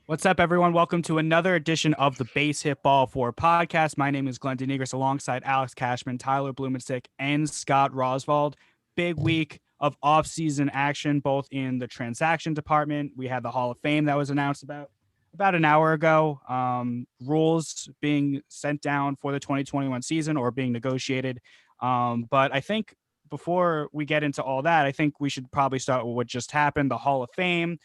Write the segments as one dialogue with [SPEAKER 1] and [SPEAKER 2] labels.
[SPEAKER 1] What's up, everyone? Welcome to another edition of the BASEHITBALL4 podcast. My name is Glenn Denigris alongside Alex Cashman, Tyler Blumenstick, and Scott Roswald. Big week of offseason action, both in the transaction department. We had the Hall of Fame that was announced about an hour ago. Rules being sent down for the 2021 season or being negotiated. But I think before we get into all that, I think we should probably start with what just happened, the Hall of Fame.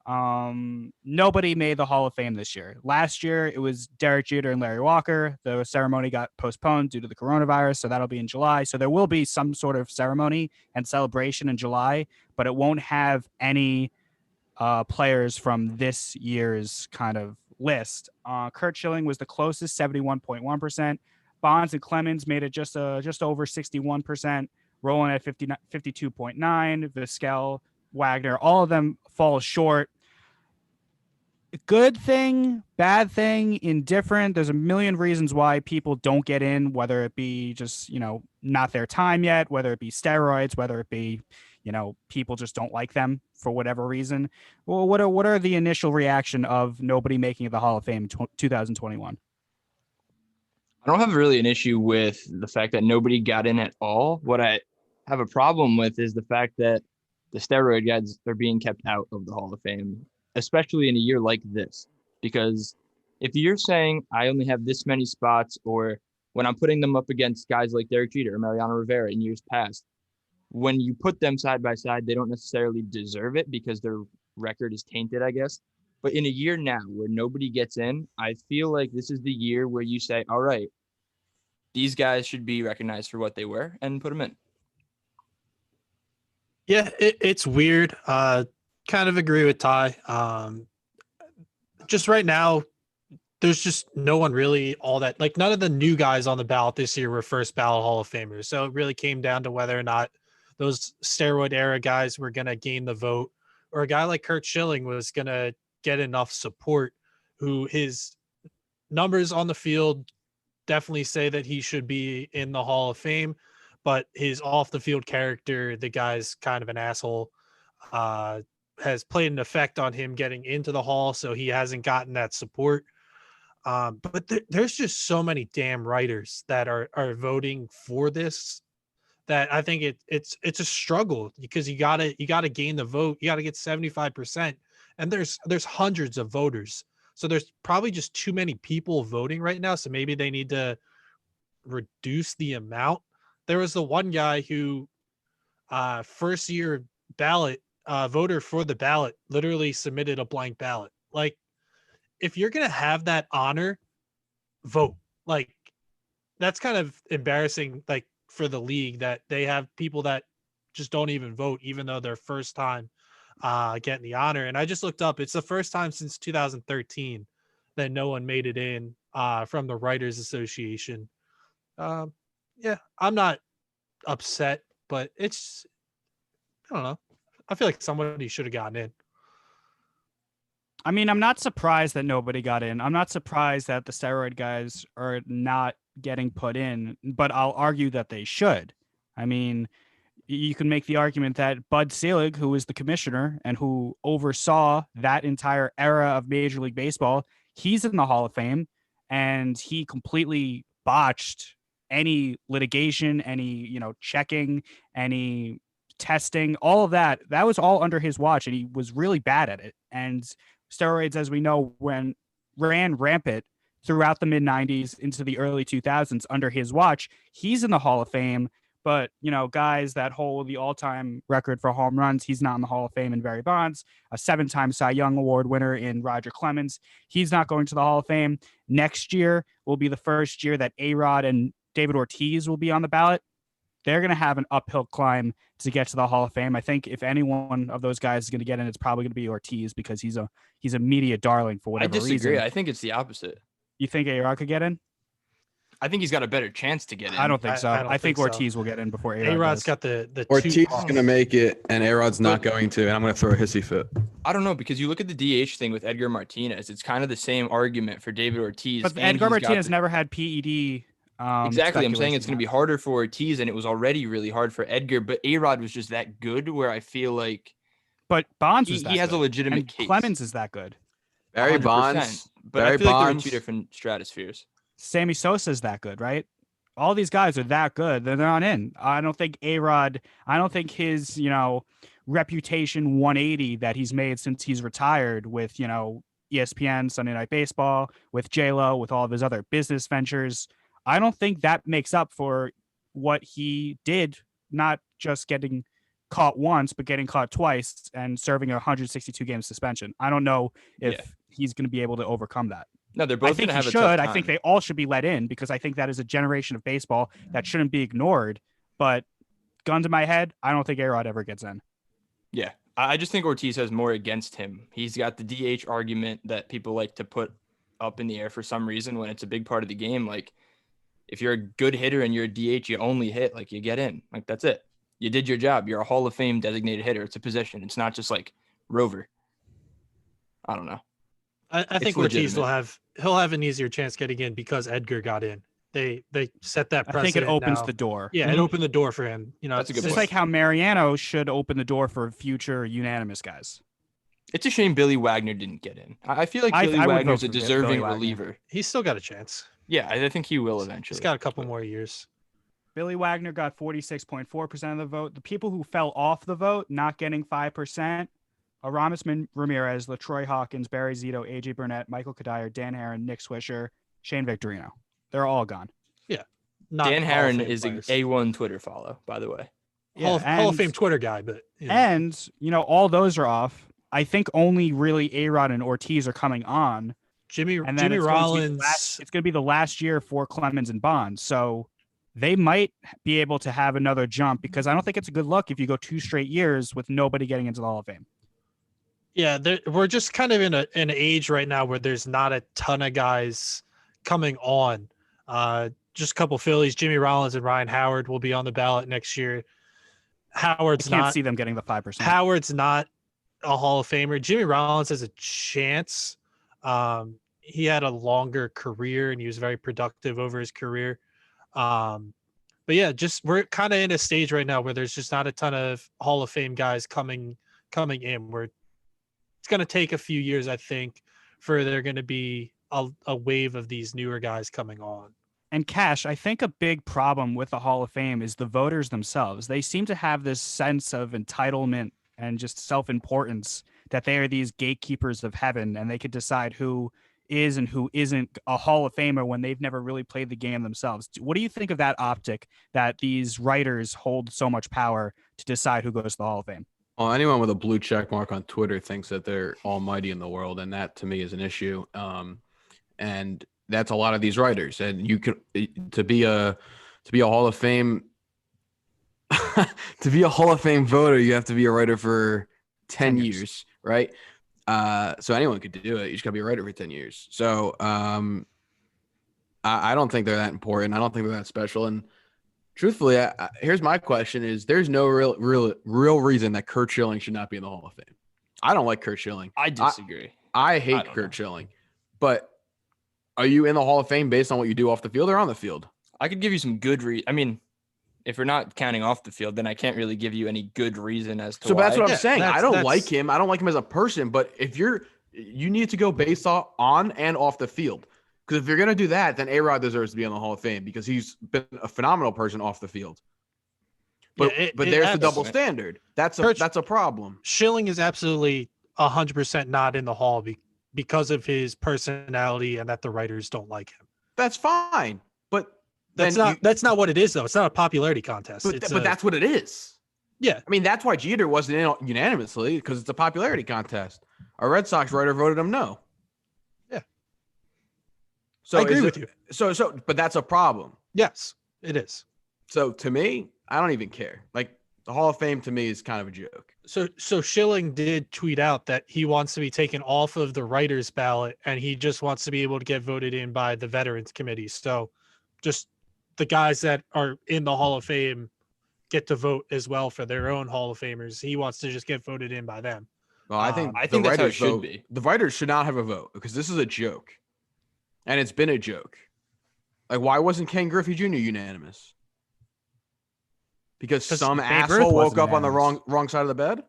[SPEAKER 1] Nobody made the Hall of Fame this year. Last year, it was Derek Jeter and Larry Walker. The ceremony got postponed due to the coronavirus, so that'll be in July. So there will be some sort of ceremony and celebration in July, but it won't have any players from this year's kind of list. Kurt Schilling was the closest, 71.1%. Bonds and Clemens made it just over 61%. Roland at 52.9%. Vizquel, Wagner, all of them fall short. Good thing, bad thing, indifferent. There's a million reasons why people don't get in, whether it be just, not their time yet, whether it be steroids, whether it be, people just don't like them for whatever reason. Well, what are the initial reaction of nobody making the Hall of Fame in 2021?
[SPEAKER 2] I don't have really an issue with the fact that nobody got in at all. What I have a problem with is the fact that the steroid guys are being kept out of the Hall of Fame, especially in a year like this. Because if you're saying I only have this many spots, or when I'm putting them up against guys like Derek Jeter or Mariano Rivera in years past, when you put them side by side, they don't necessarily deserve it because their record is tainted, I guess. But in a year now where nobody gets in, I feel like this is the year where you say, all right, these guys should be recognized for what they were and put them in.
[SPEAKER 3] Yeah, it's weird. Kind of agree with Ty. Just right now, there's just no one really all that, like none of the new guys on the ballot this year were first ballot Hall of Famers. So it really came down to whether or not those steroid era guys were going to gain the vote, or a guy like Kurt Schilling was going to get enough support, who his numbers on the field definitely say that he should be in the Hall of Fame. But his off the field character, the guy's kind of an asshole, has played an effect on him getting into the Hall. So he hasn't gotten that support. But there's just so many damn writers that are voting for this that I think it's a struggle, because you gotta gain the vote. You gotta get 75%. And there's hundreds of voters. So there's probably just too many people voting right now. So maybe they need to reduce the amount. There was the one guy who first year ballot voter for the ballot literally submitted a blank ballot. Like, if you're going to have that honor, vote. Like, that's kind of embarrassing, like, for the league, that they have people that just don't even vote, even though they're first time getting the honor. And I just looked up, it's the first time since 2013 that no one made it in from the Writers Association. Yeah, I'm not upset, but it's, I don't know. I feel like somebody should have gotten in.
[SPEAKER 1] I mean, I'm not surprised that nobody got in. I'm not surprised that the steroid guys are not getting put in, but I'll argue that they should. I mean, you can make the argument that Bud Selig, who was the commissioner and who oversaw that entire era of Major League Baseball, he's in the Hall of Fame, and he completely botched any litigation, any, checking, any testing, all of that. That was all under his watch, and he was really bad at it. And steroids, as we know, ran rampant throughout the mid 90s into the early 2000s under his watch. He's in the Hall of Fame, but, guys that hold the all-time record for home runs, he's not in the Hall of Fame. In Barry Bonds, a 7-time Cy Young Award winner in Roger Clemens, he's not going to the Hall of Fame. Next year will be the first year that A-Rod and David Ortiz will be on the ballot. They're going to have an uphill climb to get to the Hall of Fame. I think if any one of those guys is going to get in, it's probably going to be Ortiz, because he's a media darling for whatever reason.
[SPEAKER 2] I disagree. I think it's the opposite.
[SPEAKER 1] You think A-Rod could get in?
[SPEAKER 2] I think he's got a better chance to get in.
[SPEAKER 1] I don't think so.
[SPEAKER 3] I
[SPEAKER 1] think Ortiz will get in before A-Rod.
[SPEAKER 3] A-Rod's got the
[SPEAKER 4] Ortiz is going to make it, and A-Rod's not going to, and I'm going to throw a hissy fit.
[SPEAKER 2] I don't know, because you look at the DH thing with Edgar Martinez. It's kind of the same argument for David Ortiz.
[SPEAKER 1] But Edgar Martinez never had PED.
[SPEAKER 2] Exactly. I'm saying it's going to be harder for Ortiz, and it was already really hard for Edgar. But A-Rod was just that good, where I feel like.
[SPEAKER 1] But Bonds was
[SPEAKER 2] he has a legitimate case.
[SPEAKER 1] Clemens is that good.
[SPEAKER 4] Barry
[SPEAKER 2] 100%.
[SPEAKER 4] Bonds.
[SPEAKER 2] But
[SPEAKER 4] Barry
[SPEAKER 2] I feel like there were
[SPEAKER 4] Bonds.
[SPEAKER 2] two different stratospheres.
[SPEAKER 1] Sammy Sosa's that good, right? All these guys are that good. They're not in. I don't think A-Rod, I don't think his, reputation 180 that he's made since he's retired with, ESPN, Sunday Night Baseball, with J-Lo, with all of his other business ventures. I don't think that makes up for what he did, not just getting caught once, but getting caught twice and serving a 162 game suspension. I don't know if he's going to be able to overcome that.
[SPEAKER 2] No, they're both
[SPEAKER 1] I think
[SPEAKER 2] going to
[SPEAKER 1] he
[SPEAKER 2] have a
[SPEAKER 1] should.
[SPEAKER 2] tough
[SPEAKER 1] I
[SPEAKER 2] time.
[SPEAKER 1] think they all should be let in because I think that is a generation of baseball that shouldn't be ignored. But gun to my head, I don't think A-Rod ever gets in.
[SPEAKER 2] Yeah. I just think Ortiz has more against him. He's got the DH argument that people like to put up in the air for some reason when it's a big part of the game. Like, if you're a good hitter and you're a DH, you only hit, like, you get in. Like, that's it. You did your job. You're a Hall of Fame designated hitter. It's a position. It's not just like Rover. I don't know.
[SPEAKER 3] I think Ortiz he'll have an easier chance getting in because Edgar got in. They set that precedent.
[SPEAKER 1] I think it opens
[SPEAKER 3] now.
[SPEAKER 1] the door.
[SPEAKER 3] Yeah, it opened the door for him.
[SPEAKER 2] That's a good
[SPEAKER 1] It's just
[SPEAKER 2] point.
[SPEAKER 1] like how Mariano should open the door for future unanimous guys.
[SPEAKER 2] It's a shame Billy Wagner didn't get in. I feel like
[SPEAKER 1] I
[SPEAKER 2] Billy
[SPEAKER 1] would
[SPEAKER 2] Wagner's
[SPEAKER 1] vote
[SPEAKER 2] a
[SPEAKER 1] for
[SPEAKER 2] deserving
[SPEAKER 1] Billy Wagner.
[SPEAKER 2] reliever.
[SPEAKER 3] He's still got a chance.
[SPEAKER 2] Yeah, I think he will eventually.
[SPEAKER 3] He's got a couple more years.
[SPEAKER 1] Billy Wagner got 46.4% of the vote. The people who fell off the vote, not getting 5%, Aramis Ramirez, LaTroy Hawkins, Barry Zito, AJ Burnett, Michael Kadire, Dan Herron, Nick Swisher, Shane Victorino. They're all gone.
[SPEAKER 3] Yeah.
[SPEAKER 2] Dan
[SPEAKER 3] Hall of
[SPEAKER 2] Herron
[SPEAKER 3] Fame
[SPEAKER 2] is an
[SPEAKER 3] players.
[SPEAKER 2] A1 Twitter follow, by the way.
[SPEAKER 3] Hall of Fame Twitter guy, but
[SPEAKER 1] And all those are off. I think only really A-Rod and Ortiz are coming on.
[SPEAKER 3] Jimmy
[SPEAKER 1] And then
[SPEAKER 3] Rollins.
[SPEAKER 1] It's going to be the last year for Clemens and Bonds. So they might be able to have another jump because I don't think it's a good look if you go 2 straight years with nobody getting into the Hall of Fame.
[SPEAKER 3] Yeah, we're just kind of in an age right now where there's not a ton of guys coming on. Just a couple Phillies, Jimmy Rollins and Ryan Howard will be on the ballot next year.
[SPEAKER 1] I can't see them getting the 5%.
[SPEAKER 3] Howard's not a Hall of Famer. Jimmy Rollins has a chance. He had a longer career and he was very productive over his career. But yeah, we're kind of in a stage right now where there's just not a ton of Hall of Fame guys coming in. It's going to take a few years, I think, for there going to be a wave of these newer guys coming on.
[SPEAKER 1] And Cash, I think a big problem with the Hall of Fame is the voters themselves. They seem to have this sense of entitlement and just self-importance that they are these gatekeepers of heaven and they could decide who is and who isn't a Hall of Famer when they've never really played the game themselves. What do you think of that optic that these writers hold so much power to decide who goes to the Hall of Fame?
[SPEAKER 4] Well, anyone with a blue check mark on Twitter thinks that they're almighty in the world, and that to me is an issue. And that's a lot of these writers. And you could to be a Hall of Fame to be a Hall of Fame voter, you have to be a writer for 10 years, right? So anyone could do it. You just gotta be a writer for 10 years. So I don't think they're that important. I don't think they're that special. And truthfully, here's my question: is there's no real reason that Curt Schilling should not be in the Hall of Fame? I don't like Curt Schilling.
[SPEAKER 2] I disagree.
[SPEAKER 4] I hate Curt Schilling. But are you in the Hall of Fame based on what you do off the field or on the field?
[SPEAKER 2] I could give you some good I mean, if we're not counting off the field, then I can't really give you any good reason as to why.
[SPEAKER 4] So that's what I'm saying. I don't like him. I don't like him as a person. But if you need to go based on and off the field. Because if you're going to do that, then A-Rod deserves to be in the Hall of Fame because he's been a phenomenal person off the field. But there's the double standard. That's a problem.
[SPEAKER 3] Schilling is absolutely 100% not in the Hall because of his personality and that the writers don't like him.
[SPEAKER 4] That's fine. But
[SPEAKER 3] that's not what it is, though. It's not a popularity contest.
[SPEAKER 4] But that's what it is.
[SPEAKER 3] Yeah.
[SPEAKER 4] I mean, that's why Jeter wasn't in unanimously because it's a popularity contest. Our Red Sox writer voted him no.
[SPEAKER 3] Yeah.
[SPEAKER 4] So
[SPEAKER 3] I agree with you.
[SPEAKER 4] But that's a problem.
[SPEAKER 3] Yes, it is.
[SPEAKER 4] So to me, I don't even care. Like the Hall of Fame to me is kind of a joke.
[SPEAKER 3] So Schilling did tweet out that he wants to be taken off of the writers' ballot and he just wants to be able to get voted in by the Veterans Committee. So just the guys that are in the Hall of Fame get to vote as well for their own Hall of Famers. He wants to just get voted in by them.
[SPEAKER 4] Well, I think
[SPEAKER 2] that's how it should be.
[SPEAKER 4] The writers should not have a vote because this is a joke. And it's been a joke. Like, why wasn't Ken Griffey Jr. unanimous? Because some asshole woke up on the wrong side of the bed?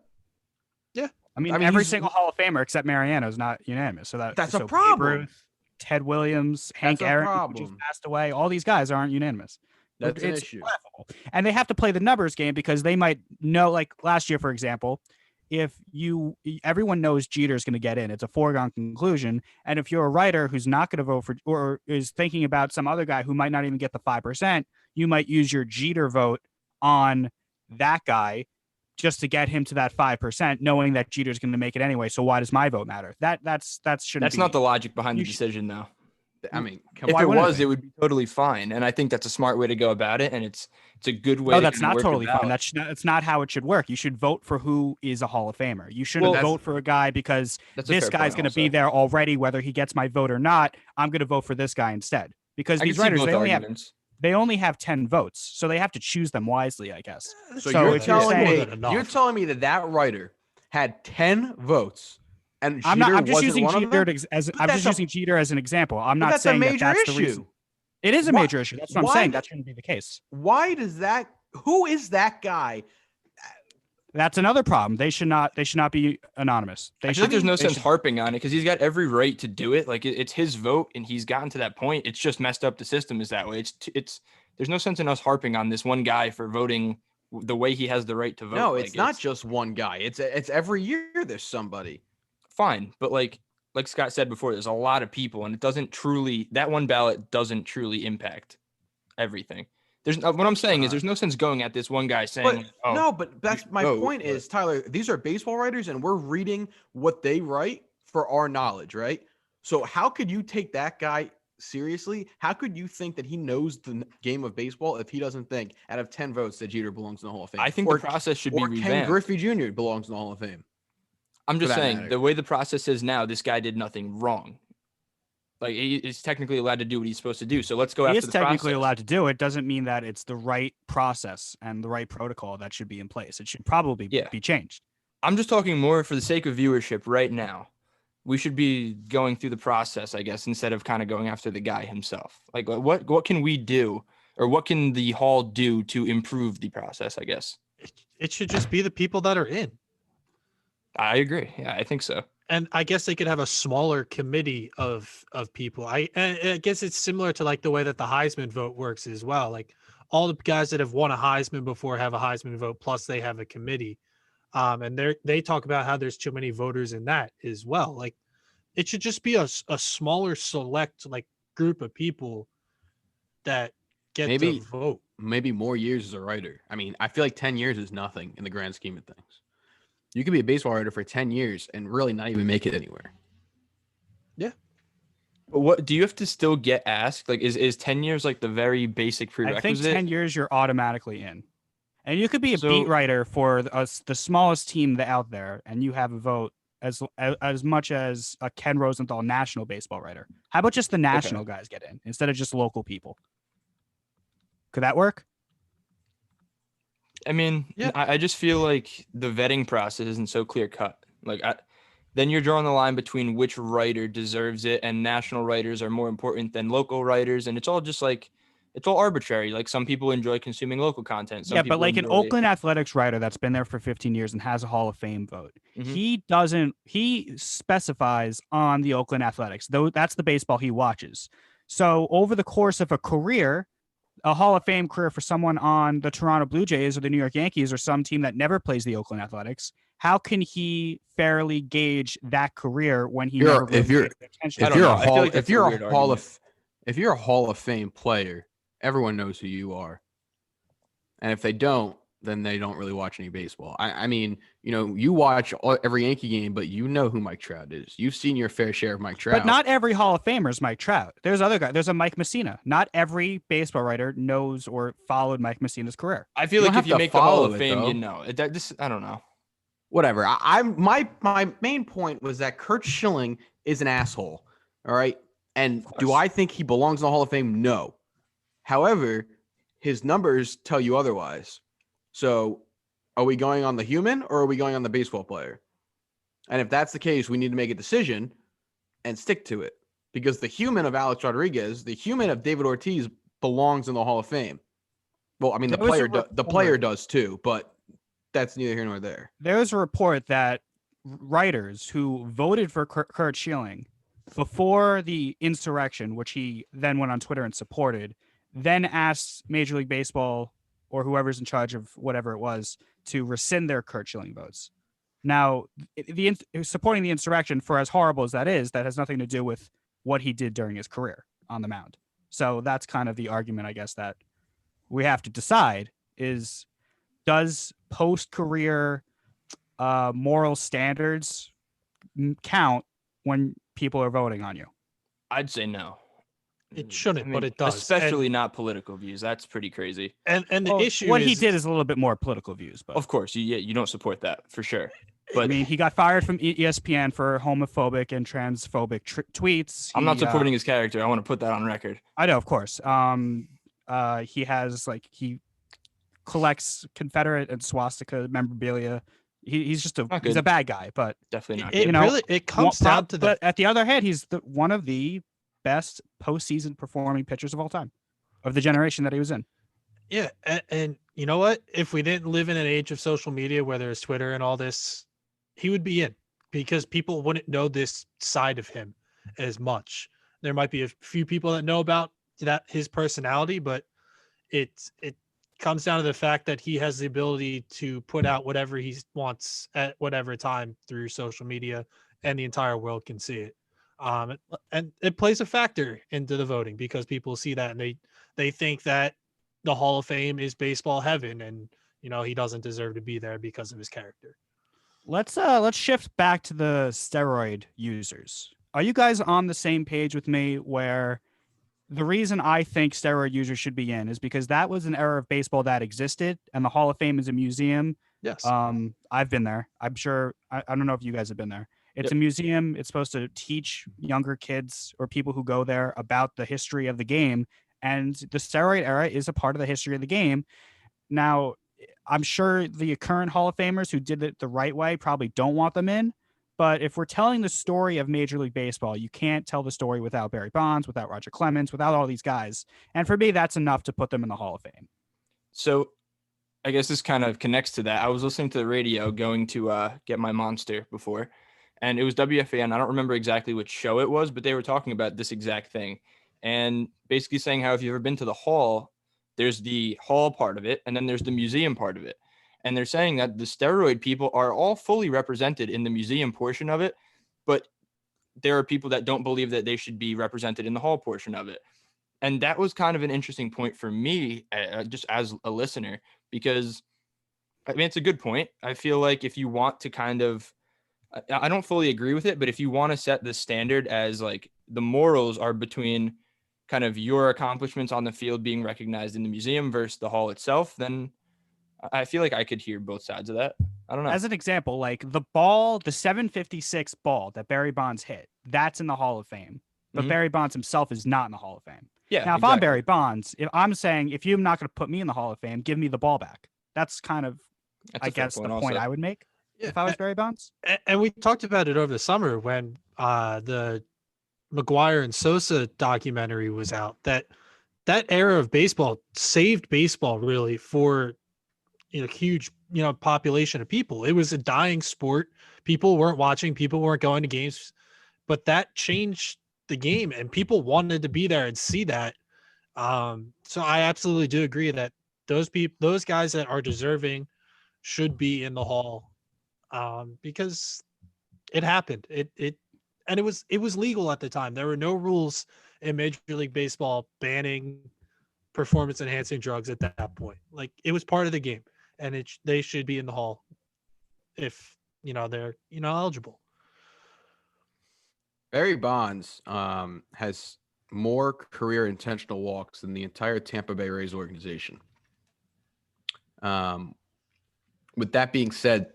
[SPEAKER 3] Yeah.
[SPEAKER 1] I mean,
[SPEAKER 4] I mean,
[SPEAKER 1] every
[SPEAKER 4] he's-
[SPEAKER 1] single Hall of Famer except Mariano is not unanimous. So
[SPEAKER 4] That's a
[SPEAKER 1] Babe
[SPEAKER 4] problem.
[SPEAKER 1] Ruth, Ted Williams, Hank
[SPEAKER 4] a
[SPEAKER 1] Aaron, who
[SPEAKER 4] problem.
[SPEAKER 1] just passed away. All these guys aren't unanimous.
[SPEAKER 4] That's an
[SPEAKER 1] It's
[SPEAKER 4] issue.
[SPEAKER 1] laughable. And they have to play the numbers game because they might know, like last year, for example, if everyone knows Jeter's going to get in, it's a foregone conclusion. And if you're a writer who's not going to vote for or is thinking about some other guy who might not even get the 5%, you might use your Jeter vote on that guy just to get him to that 5%, knowing that Jeter's going to make it anyway. So why does my vote matter? That's
[SPEAKER 2] Not the logic behind the
[SPEAKER 1] You should-
[SPEAKER 2] decision, though.
[SPEAKER 4] I mean,
[SPEAKER 2] If
[SPEAKER 1] Why
[SPEAKER 2] it
[SPEAKER 1] wouldn't
[SPEAKER 2] was,
[SPEAKER 1] it
[SPEAKER 2] it would be totally fine, and I think that's a smart way to go about it, and it's a good way.
[SPEAKER 1] No,
[SPEAKER 2] to
[SPEAKER 1] that's
[SPEAKER 2] kinda
[SPEAKER 1] not
[SPEAKER 2] work the
[SPEAKER 1] totally fine.
[SPEAKER 2] balance.
[SPEAKER 1] That's not how it should work. You should vote for who is a Hall of Famer. You shouldn't
[SPEAKER 2] Well,
[SPEAKER 1] vote for a guy because
[SPEAKER 2] That's a
[SPEAKER 1] this
[SPEAKER 2] fair
[SPEAKER 1] guy's
[SPEAKER 2] point
[SPEAKER 1] going to be
[SPEAKER 2] also.
[SPEAKER 1] there already, whether he gets my vote or not. I'm going to vote for this guy instead because
[SPEAKER 2] I
[SPEAKER 1] these
[SPEAKER 2] can see
[SPEAKER 1] writers
[SPEAKER 2] both
[SPEAKER 1] they
[SPEAKER 2] arguments.
[SPEAKER 1] only have 10 votes, so they have to choose them wisely, I guess.
[SPEAKER 4] So,
[SPEAKER 1] So
[SPEAKER 4] you're
[SPEAKER 1] if you're
[SPEAKER 4] telling
[SPEAKER 1] saying-
[SPEAKER 4] me
[SPEAKER 3] More than enough.
[SPEAKER 4] you're telling me that writer had 10 votes and
[SPEAKER 1] I'm
[SPEAKER 4] Jeter
[SPEAKER 1] just
[SPEAKER 4] wasn't
[SPEAKER 1] using
[SPEAKER 4] one of
[SPEAKER 1] Jeter
[SPEAKER 4] them?
[SPEAKER 1] as
[SPEAKER 4] But
[SPEAKER 1] I'm
[SPEAKER 4] that's
[SPEAKER 1] just
[SPEAKER 4] a-
[SPEAKER 1] using Jeter as an example. I'm
[SPEAKER 4] But
[SPEAKER 1] not
[SPEAKER 4] that's a
[SPEAKER 1] saying that
[SPEAKER 4] major
[SPEAKER 1] that's the
[SPEAKER 4] issue.
[SPEAKER 1] reason. It is a
[SPEAKER 4] Why-
[SPEAKER 1] major issue. That's what I'm
[SPEAKER 4] why
[SPEAKER 1] saying.
[SPEAKER 4] the-
[SPEAKER 1] That shouldn't be the case.
[SPEAKER 4] Why does that? Who is that guy?
[SPEAKER 1] That's another problem. They should not be anonymous. They
[SPEAKER 2] I
[SPEAKER 1] should
[SPEAKER 2] feel like there's no
[SPEAKER 1] they
[SPEAKER 2] sense
[SPEAKER 1] should-
[SPEAKER 2] harping on it because he's got every right to do it. Like it's his vote, and he's gotten to that point. It's just messed up. The system is that way. It's. There's no sense in us harping on this one guy for voting the way he has the right to vote.
[SPEAKER 4] No,
[SPEAKER 2] Like,
[SPEAKER 4] it's not just one guy. It's every year there's somebody.
[SPEAKER 2] fine, but like Scott said before, there's a lot of people, and that one ballot doesn't truly impact everything. What I'm saying is there's no sense going at this one guy saying,
[SPEAKER 4] But no, but that's my
[SPEAKER 2] vote,
[SPEAKER 4] point
[SPEAKER 2] but-
[SPEAKER 4] is, Tyler, these are baseball writers and we're reading what they write for our knowledge, right? So how could you take that guy seriously? How could you think that he knows the game of baseball if he doesn't think out of 10 votes that Jeter belongs in the Hall of Fame?
[SPEAKER 2] I think the process should be
[SPEAKER 4] or Ken
[SPEAKER 2] revamped.
[SPEAKER 4] Griffey Jr. belongs in the Hall of Fame.
[SPEAKER 2] I'm just
[SPEAKER 4] for that
[SPEAKER 2] saying
[SPEAKER 4] matter.
[SPEAKER 2] the way the process is now, this guy did nothing wrong. Like he is technically allowed to do what he's supposed to do. So let's go
[SPEAKER 1] He
[SPEAKER 2] after
[SPEAKER 1] is
[SPEAKER 2] the
[SPEAKER 1] technically
[SPEAKER 2] process.
[SPEAKER 1] allowed to do it. Doesn't mean that it's the right process and the right protocol that should be in place. It should probably
[SPEAKER 2] Yeah.
[SPEAKER 1] be changed.
[SPEAKER 2] I'm just talking more for the sake of viewership right now. We should be going through the process, I guess, instead of kind of going after the guy himself. Like what can we do, or what can the hall do to improve the process, I guess?
[SPEAKER 3] It should just be the people that are in.
[SPEAKER 2] I agree. Yeah, I think so.
[SPEAKER 3] And I guess they could have a smaller committee of people. I guess it's similar to like the way that the Heisman vote works as well. Like all the guys that have won a Heisman before have a Heisman vote, plus they have a committee. And they talk about how there's too many voters in that as well. Like it should just be a smaller select like group of people that get
[SPEAKER 4] Maybe-
[SPEAKER 3] to vote.
[SPEAKER 4] Maybe more years as a writer. I mean, I feel like 10 years is nothing in the grand scheme of things. You could be a baseball writer for 10 years and really not even make it anywhere.
[SPEAKER 2] But what do you have to still get asked? Like, is 10 years like the very basic
[SPEAKER 1] I
[SPEAKER 2] prerequisite?
[SPEAKER 1] think 10 years you're automatically in. And you could be a
[SPEAKER 2] So-
[SPEAKER 1] beat writer for the smallest team out there, and you have a vote as much as a Ken Rosenthal national baseball writer. How about just the national guys get in instead of just local people? Could that work?
[SPEAKER 2] I mean,
[SPEAKER 3] Yeah.
[SPEAKER 2] I just feel like the vetting process isn't so clear cut. Like, then you're drawing the line between which writer deserves it, and national writers are more important than local writers, and it's all just like it's all arbitrary. Like some people enjoy consuming local content. Some
[SPEAKER 1] Yeah, but
[SPEAKER 2] people
[SPEAKER 1] like an
[SPEAKER 2] enjoy-
[SPEAKER 1] Oakland Athletics writer that's been there for 15 years and has a Hall of Fame vote.
[SPEAKER 2] Mhm.
[SPEAKER 1] He specifies on the Oakland Athletics, though that's the baseball he watches. So over the course of a career, a Hall of Fame career for someone on the Toronto Blue Jays or the New York Yankees or some team that never plays the Oakland Athletics, how can he fairly gauge that career when he
[SPEAKER 4] You're-
[SPEAKER 1] never really
[SPEAKER 4] if you're-
[SPEAKER 1] paid attention?
[SPEAKER 2] I
[SPEAKER 4] If
[SPEAKER 2] don't
[SPEAKER 4] you're
[SPEAKER 2] know.
[SPEAKER 4] a
[SPEAKER 2] I feel
[SPEAKER 4] hall,
[SPEAKER 2] like
[SPEAKER 4] if
[SPEAKER 2] that's a
[SPEAKER 4] you're
[SPEAKER 2] weird
[SPEAKER 4] a hall
[SPEAKER 2] argument.
[SPEAKER 4] of, if you're a Hall of Fame player, everyone knows who you are. And if they don't, then they don't really watch any baseball. I mean, you watch every Yankee game, but you know who Mike Trout is. You've seen your fair share of Mike Trout.
[SPEAKER 1] But not every Hall of Famer is Mike Trout. There's other guys. There's a Mike Messina. Not every baseball writer knows or followed Mike Messina's career.
[SPEAKER 2] I feel
[SPEAKER 4] You
[SPEAKER 2] like
[SPEAKER 4] don't
[SPEAKER 2] if
[SPEAKER 4] have
[SPEAKER 2] you
[SPEAKER 4] to
[SPEAKER 2] make the Hall
[SPEAKER 4] follow
[SPEAKER 2] of
[SPEAKER 4] it,
[SPEAKER 2] Fame,
[SPEAKER 4] though.
[SPEAKER 2] you know. I don't know.
[SPEAKER 4] Whatever. My main point was that Kurt Schilling is an asshole. All right. And do
[SPEAKER 2] course.
[SPEAKER 4] I think he belongs in the Hall of Fame? No. However, his numbers tell you otherwise. So are we going on the human or are we going on the baseball player? And if that's the case, we need to make a decision and stick to it, because the human of Alex Rodriguez, the human of David Ortiz belongs in the Hall of Fame. Well, I mean, the
[SPEAKER 1] There was a
[SPEAKER 4] player does too, but that's neither here nor there.
[SPEAKER 1] There was a report that writers who voted for Kurt Schilling before the insurrection, which he then went on Twitter and supported, then asked Major League Baseball or whoever's in charge of whatever it was to rescind their Kurt Schilling votes. Now, supporting the insurrection, for as horrible as that is, that has nothing to do with what he did during his career on the mound. So that's kind of the argument, I guess, that we have to decide is, does post-career moral standards count when people are voting on you?
[SPEAKER 2] I'd say no.
[SPEAKER 3] It shouldn't, but it does.
[SPEAKER 2] Especially not political views. That's pretty crazy.
[SPEAKER 3] And the issue
[SPEAKER 1] what he did is a little bit more political views, but
[SPEAKER 2] of course, you don't support that for sure. But
[SPEAKER 1] I mean, he got fired from ESPN for homophobic and transphobic tweets.
[SPEAKER 2] I'm not supporting his character. I want to put that on record.
[SPEAKER 1] I know, of course. He has he collects Confederate and swastika memorabilia. He's just he's a bad guy, but
[SPEAKER 2] definitely not.
[SPEAKER 3] It comes down to
[SPEAKER 1] but at the other hand, he's one of the best postseason performing pitchers of all time, of the generation that he was in.
[SPEAKER 3] Yeah, and you know what? If we didn't live in an age of social media where there's Twitter and all this, he would be in, because people wouldn't know this side of him as much. There might be a few people that know about that, his personality, but it comes down to the fact that he has the ability to put out whatever he wants at whatever time through social media, and the entire world can see it. And it plays a factor into the voting, because people see that and they think that the Hall of Fame is baseball heaven, and he doesn't deserve to be there because of his character.
[SPEAKER 1] Let's shift back to the steroid users. Are you guys on the same page with me, where the reason I think steroid users should be in is because that was an era of baseball that existed, and the Hall of Fame is a museum.
[SPEAKER 3] Yes.
[SPEAKER 1] I've been there. I'm sure. I don't know if you guys have been there. It's a museum. It's supposed to teach younger kids or people who go there about the history of the game. And the steroid era is a part of the history of the game. Now, I'm sure the current Hall of Famers who did it the right way probably don't want them in. But if we're telling the story of Major League Baseball, you can't tell the story without Barry Bonds, without Roger Clemens, without all these guys. And for me, that's enough to put them in the Hall of Fame.
[SPEAKER 2] So I guess this kind of connects to that. I was listening to the radio going to get my Monster before, and it was WFAN. I don't remember exactly which show it was, but they were talking about this exact thing. And basically saying how if you've ever been to the hall, there's the hall part of it, and then there's the museum part of it. And they're saying that the steroid people are all fully represented in the museum portion of it, but there are people that don't believe that they should be represented in the hall portion of it. And that was kind of an interesting point for me, just as a listener, because I mean, it's a good point. I feel like if you want to kind of, I don't fully agree with it, but if you want to set the standard as like the morals are between kind of your accomplishments on the field being recognized in the museum versus the hall itself, then I feel like I could hear both sides of that. I don't know.
[SPEAKER 1] As an example, like the ball, the 756 ball that Barry Bonds hit, that's in the Hall of Fame. But Barry Bonds himself is not in the Hall of Fame.
[SPEAKER 2] Yeah.
[SPEAKER 1] Now, if I'm Barry Bonds, if I'm saying, if you're not going to put me in the Hall of Fame, give me the ball back. That's kind of, I guess, the point I would make if I was Barry Bonds.
[SPEAKER 3] And we talked about it over the summer when the McGuire and Sosa documentary was out. That era of baseball saved baseball really for huge population of people. It was a dying sport. People weren't watching. People weren't going to games, but that changed the game, and people wanted to be there and see that. So I absolutely do agree that those guys that are deserving should be in the hall, because it happened. And it was legal at the time. There were no rules in Major League Baseball banning performance enhancing drugs at that point. Like, it was part of the game, and they should be in the hall if they're eligible.
[SPEAKER 4] Barry Bonds has more career intentional walks than the entire Tampa Bay Rays organization. With that being said,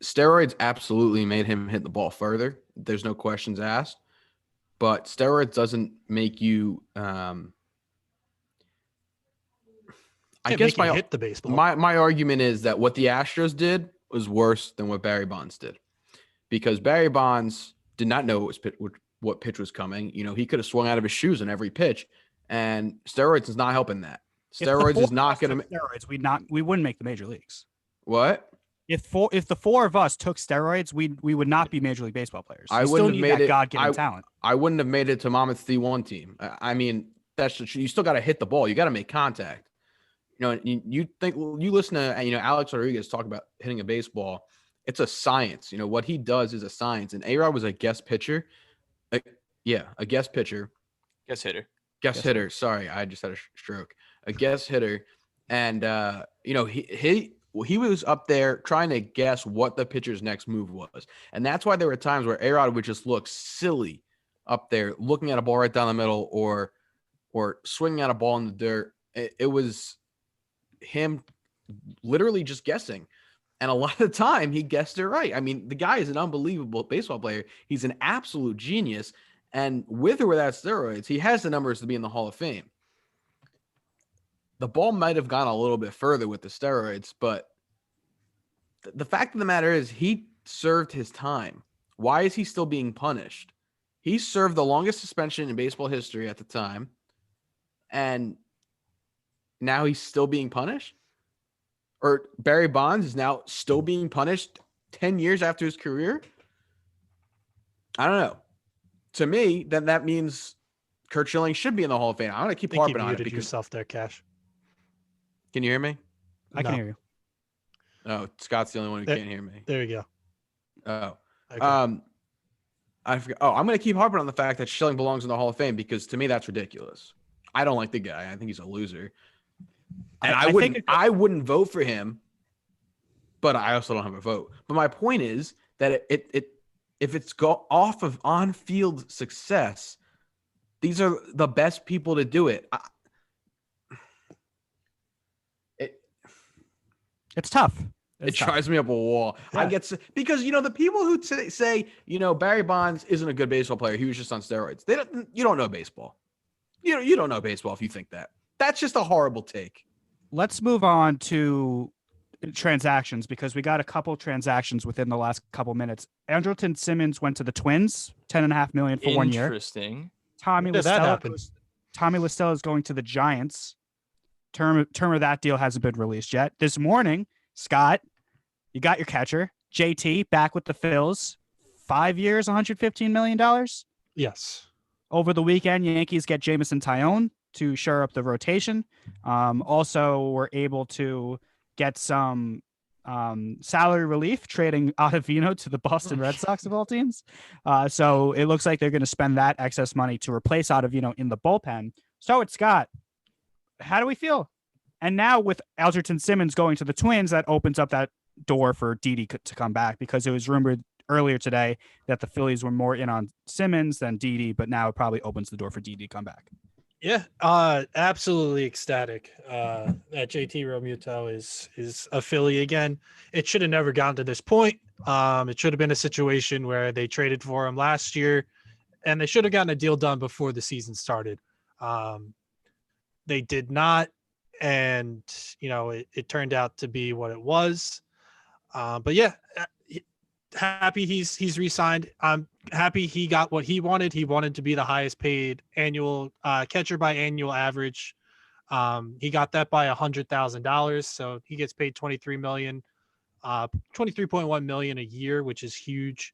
[SPEAKER 4] steroids absolutely made him hit the ball further. There's no questions asked. But steroids doesn't make you I guess
[SPEAKER 3] hit the baseball.
[SPEAKER 4] My argument is that what the Astros did was worse than what Barry Bonds did, because Barry Bonds did not know what pitch was coming. He could have swung out of his shoes on every pitch, and steroids is not helping that. Steroids is not going to.
[SPEAKER 1] Steroids, we wouldn't make the major leagues.
[SPEAKER 4] What?
[SPEAKER 1] If the four of us took steroids, we would not be Major League Baseball players.
[SPEAKER 4] I
[SPEAKER 1] You still
[SPEAKER 4] wouldn't have
[SPEAKER 1] need
[SPEAKER 4] made
[SPEAKER 1] that
[SPEAKER 4] it.
[SPEAKER 1] God-given talent.
[SPEAKER 4] I wouldn't have made it to Monmouth's D1 team. I mean, you still got to hit the ball. You got to make contact. You think you listen to Alex Rodriguez talk about hitting a baseball. It's a science. What he does is a science. And A-Rod was a guest pitcher. A guest pitcher.
[SPEAKER 2] Guest hitter.
[SPEAKER 4] Guest hitter. Sorry, I just had a stroke. A guest hitter, and he was up there trying to guess what the pitcher's next move was, and that's why there were times where A-Rod would just look silly up there, looking at a ball right down the middle, or swinging at a ball in the dirt. It was him literally just guessing. And a lot of the time he guessed it right. I mean, the guy is an unbelievable baseball player. He's an absolute genius. And with or without steroids, he has the numbers to be in the Hall of Fame. The ball might have gone a little bit further with the steroids, but the fact of the matter is he served his time. Why is he still being punished? He served the longest suspension in baseball history at the time. And now he's still being punished? Or Barry Bonds is now still being punished 10 years after his career? I don't know. To me, then that means Curt Schilling should be in the Hall of Fame. I'm going to keep harping on it because
[SPEAKER 3] yourself there, Cash.
[SPEAKER 4] Can you hear me?
[SPEAKER 1] I can hear you.
[SPEAKER 4] Oh, Scott's the only one who can't hear me.
[SPEAKER 3] There you go.
[SPEAKER 4] Oh.
[SPEAKER 3] Okay.
[SPEAKER 4] I forgot. Oh, I'm going to keep harping on the fact that Schilling belongs in the Hall of Fame because to me that's ridiculous. I don't like the guy. I think he's a loser. And I wouldn't vote for him, but I also don't have a vote. But my point is that if it's go off of on-field success, these are the best people to do it.
[SPEAKER 1] It's tough.
[SPEAKER 4] It drives me up a wall. Yeah. I get because the people who say Barry Bonds isn't a good baseball player. He was just on steroids. You don't know baseball. You don't know baseball if you think that. That's just a horrible take.
[SPEAKER 1] Let's move on to transactions because we got a couple transactions within the last couple minutes. Andrelton Simmons went to the Twins, $10.5 million for 1 year.
[SPEAKER 2] Interesting.
[SPEAKER 1] Tommy La Stella is going to the Giants. Term of that deal hasn't been released yet. This morning, Scott, you got your catcher, JT, back with the Phils. 5 years, $115 million.
[SPEAKER 3] Yes.
[SPEAKER 1] Over the weekend, Yankees get Jameson Taillon to shore up the rotation. Also, we're able to get some salary relief trading Ottavino to the Boston Red Sox of all teams. So it looks like they're going to spend that excess money to replace Ottavino in the bullpen. So it's Scott. How do we feel? And now with Andrelton Simmons going to the Twins, that opens up that door for Didi to come back because it was rumored earlier today that the Phillies were more in on Simmons than Didi, but now it probably opens the door for Didi to come back.
[SPEAKER 3] Yeah, absolutely ecstatic that JT Realmuto is a Philly again. It should have never gotten to this point. It should have been a situation where they traded for him last year, and they should have gotten a deal done before the season started. They did not, and it turned out to be what it was. But yeah, happy he's re-signed. I'm happy he got what he wanted. He wanted to be the highest paid annual catcher by annual average. He got that by $100,000. So he gets paid $23.1 million a year, which is huge.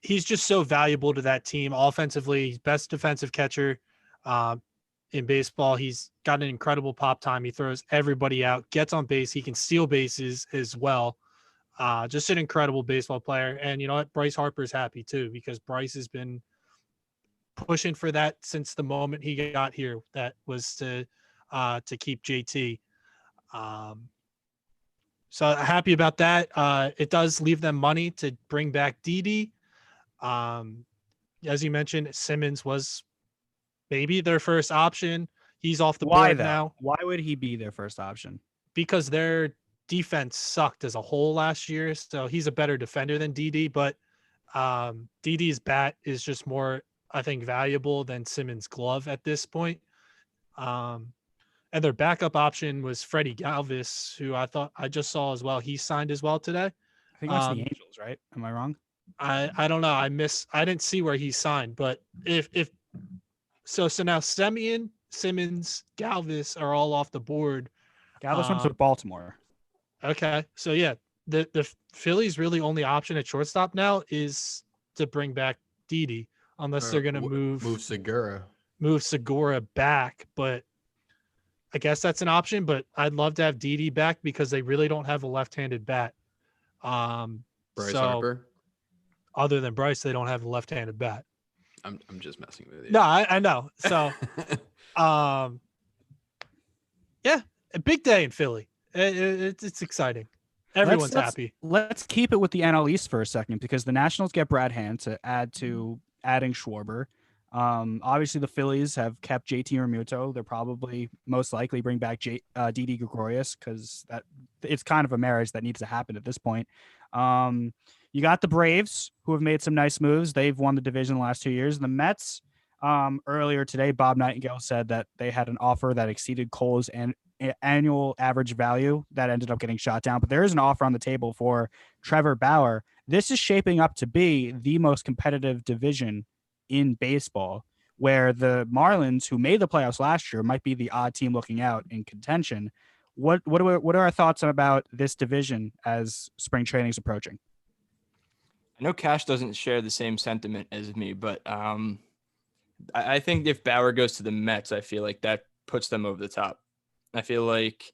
[SPEAKER 3] He's just so valuable to that team offensively. He's best defensive catcher in baseball. He's got an incredible pop time. He throws everybody out, gets on base. He can steal bases as well. Just an incredible baseball player. And you know what? Bryce Harper's happy too, because Bryce has been pushing for that since the moment he got here. That was to keep JT. So happy about that. It does leave them money to bring back Didi. As you mentioned, Simmons was maybe their first option. He's off the board now.
[SPEAKER 1] Why would he be their first option?
[SPEAKER 3] Because their defense sucked as a whole last year. So he's a better defender than Didi, but Didi's bat is just more, I think, valuable than Simmons' glove at this point. And their backup option was Freddie Galvis, who I just saw as well. He signed as well today.
[SPEAKER 1] I think that's the Angels, right? Am I wrong?
[SPEAKER 3] I don't know. I didn't see where he signed, but so now Semien, Simmons, Galvis are all off the board.
[SPEAKER 1] Galvis went to Baltimore.
[SPEAKER 3] Okay. So yeah, the Phillies' really only option at shortstop now is to bring back Didi, unless they're gonna
[SPEAKER 4] move Segura.
[SPEAKER 3] move Segura back. But I guess that's an option. But I'd love to have Didi back because they really don't have a left-handed bat.
[SPEAKER 4] Bryce
[SPEAKER 3] So
[SPEAKER 4] Harper.
[SPEAKER 3] other than Bryce, they don't have a left-handed bat.
[SPEAKER 4] I'm just messing with you.
[SPEAKER 3] No, I know. So, yeah, a big day in Philly. It's exciting. Everyone's happy.
[SPEAKER 1] Let's keep it with the NL East for a second because the Nationals get Brad Hand to add to adding Schwarber. Obviously, the Phillies have kept JT Realmuto. They're probably most likely bring back Didi Gregorius because that it's kind of a marriage that needs to happen at this point. You got the Braves who have made some nice moves. They've won the division the last 2 years. The Mets, earlier today, Bob Nightingale said that they had an offer that exceeded Cole's annual average value that ended up getting shot down. But there is an offer on the table for Trevor Bauer. This is shaping up to be the most competitive division in baseball, where the Marlins, who made the playoffs last year, might be the odd team looking out in contention. What are our thoughts about this division as spring training is approaching?
[SPEAKER 2] I know Cash doesn't share the same sentiment as me, but I think if Bauer goes to the Mets, I feel like that puts them over the top. I feel like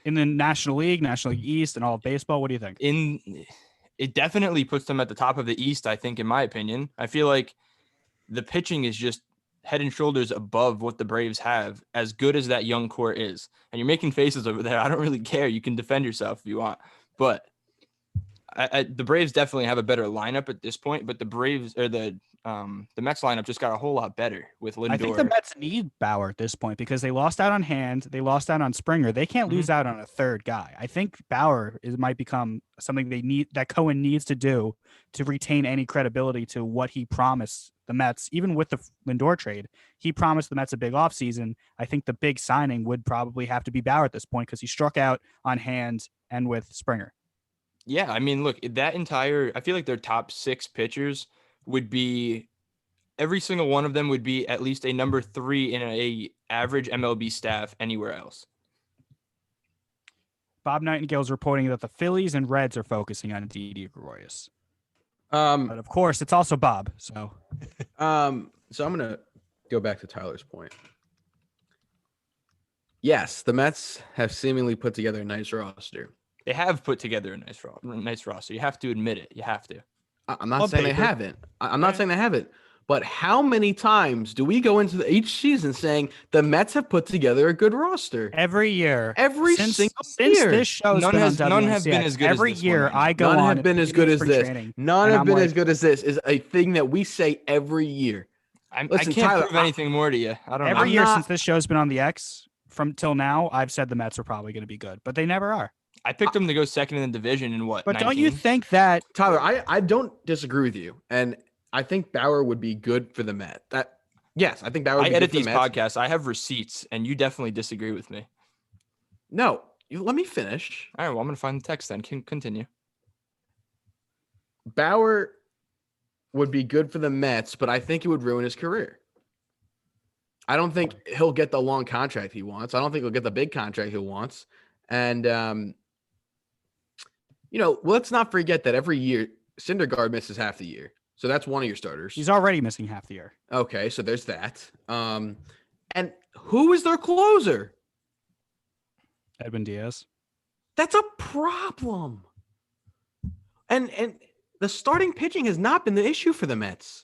[SPEAKER 1] in the National League East, and all of baseball, what do you think?
[SPEAKER 2] It definitely puts them at the top of the East, I think, in my opinion. I feel like the pitching is just head and shoulders above what the Braves have, as good as that young core is. And you're making faces over there. I don't really care. You can defend yourself if you want. But the Braves definitely have a better lineup at this point, but the Braves or the Mets lineup just got a whole lot better with Lindor.
[SPEAKER 1] I think the Mets need Bauer at this point because they lost out on Hand, they lost out on Springer. They can't lose out on a third guy. I think Bauer might become something that Cohen needs to do to retain any credibility to what he promised the Mets. Even with the Lindor trade, he promised the Mets a big offseason. I think the big signing would probably have to be Bauer at this point because he struck out on Hand and with Springer.
[SPEAKER 2] Yeah, I mean, look, I feel like their top 6 pitchers would be, every single one of them would be at least a number 3 in a average MLB staff anywhere else.
[SPEAKER 1] Bob Nightingale is reporting that the Phillies and Reds are focusing on Didi Gregorius. But of course, it's also Bob. So
[SPEAKER 4] I'm gonna go back to Tyler's point. Yes, the Mets have seemingly put together a nice roster.
[SPEAKER 2] They have put together a nice roster. You have to admit it. You have to.
[SPEAKER 4] I'm not saying they haven't. I'm not saying they haven't. But how many times do we go into each season saying the Mets have put together a good roster?
[SPEAKER 1] Every year.
[SPEAKER 4] Since
[SPEAKER 1] this show's
[SPEAKER 2] none have been as good
[SPEAKER 1] every
[SPEAKER 2] as this
[SPEAKER 1] year
[SPEAKER 2] one.
[SPEAKER 1] I go
[SPEAKER 4] none
[SPEAKER 1] on.
[SPEAKER 4] Have been as good as this. None have been as good as this is a thing that we say every year.
[SPEAKER 2] I can't prove anything more to you. I don't know.
[SPEAKER 1] Every year since this show's been on the X from till now, I've said the Mets are probably going to be good, but they never are.
[SPEAKER 2] I picked them to go second in the division in what?
[SPEAKER 1] But
[SPEAKER 2] 19?
[SPEAKER 1] Don't you think that
[SPEAKER 4] Tyler? I don't disagree with you, and I think Bauer would be good for the Mets. Yes, I think Bauer would be
[SPEAKER 2] edit
[SPEAKER 4] good for
[SPEAKER 2] these
[SPEAKER 4] the Mets.
[SPEAKER 2] podcasts. I have receipts, and you definitely disagree with me.
[SPEAKER 4] No, let me finish.
[SPEAKER 2] All right, well, I'm going to find the text then. Continue.
[SPEAKER 4] Bauer would be good for the Mets, but I think it would ruin his career. I don't think he'll get the long contract he wants. I don't think he'll get the big contract he wants. And, let's not forget that every year Syndergaard misses half the year. So that's one of your starters.
[SPEAKER 1] He's already missing half the year.
[SPEAKER 4] Okay, so there's that. And who is their closer?
[SPEAKER 1] Edwin Diaz.
[SPEAKER 4] That's a problem. And the starting pitching has not been the issue for the Mets.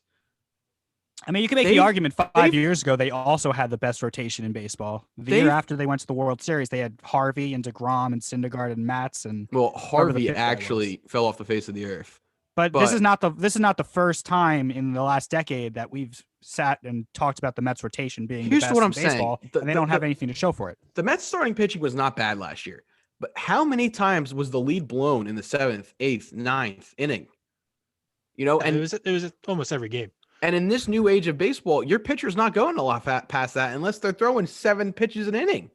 [SPEAKER 1] I mean, you can make the argument 5 years ago, they also had the best rotation in baseball. The year after they went to the World Series, they had Harvey and DeGrom and Syndergaard and Matz. Well,
[SPEAKER 4] Harvey actually fell off the face of the earth.
[SPEAKER 1] But this is not the first time in the last decade that we've sat and talked about the Mets rotation being the best in baseball, and they don't have anything to show for it.
[SPEAKER 4] The Mets starting pitching was not bad last year, but how many times was the lead blown in the 7th, 8th, 9th inning? And
[SPEAKER 3] it was almost every game.
[SPEAKER 4] And in this new age of baseball, your pitcher's not going a lot past that unless they're throwing 7 pitches an inning.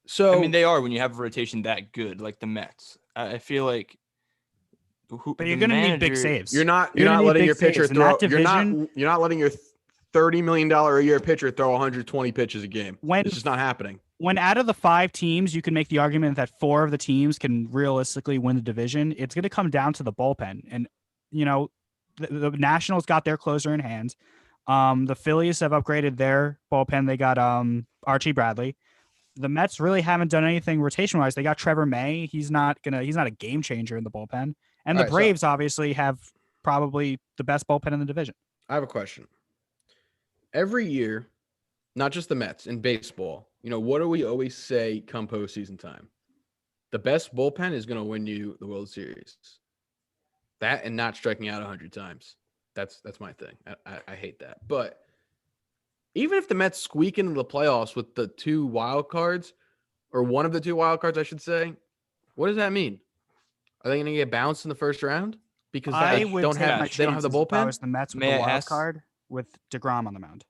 [SPEAKER 4] So
[SPEAKER 2] I mean, they are when you have a rotation that good, like the Mets. I feel like.
[SPEAKER 1] But you're going to need big saves.
[SPEAKER 4] You're not letting your pitcher throw. You're not letting your $30 million a year pitcher throw 120 pitches a game. It's just not happening.
[SPEAKER 1] when out of the 5 teams, you can make the argument that 4 of the teams can realistically win the division. It's going to come down to the bullpen. And, the Nationals got their closer in hand. The Phillies have upgraded their bullpen. They got Archie Bradley. The Mets really haven't done anything rotation wise. They got Trevor May. He's not a game changer in the bullpen. And the Braves obviously have probably the best bullpen in the division.
[SPEAKER 4] I have a question. Every year, not just the Mets, in baseball, what do we always say come postseason time? The best bullpen is going to win you the World Series. That and not striking out 100 times. That's my thing. I hate that. But even if the Mets squeak into the playoffs with the 2 wild cards, or one of the 2 wild cards, I should say, what does that mean? Are they going to get bounced in the first round because they don't have the bullpen?
[SPEAKER 1] I was the Mets with the wild card with DeGrom on the mound.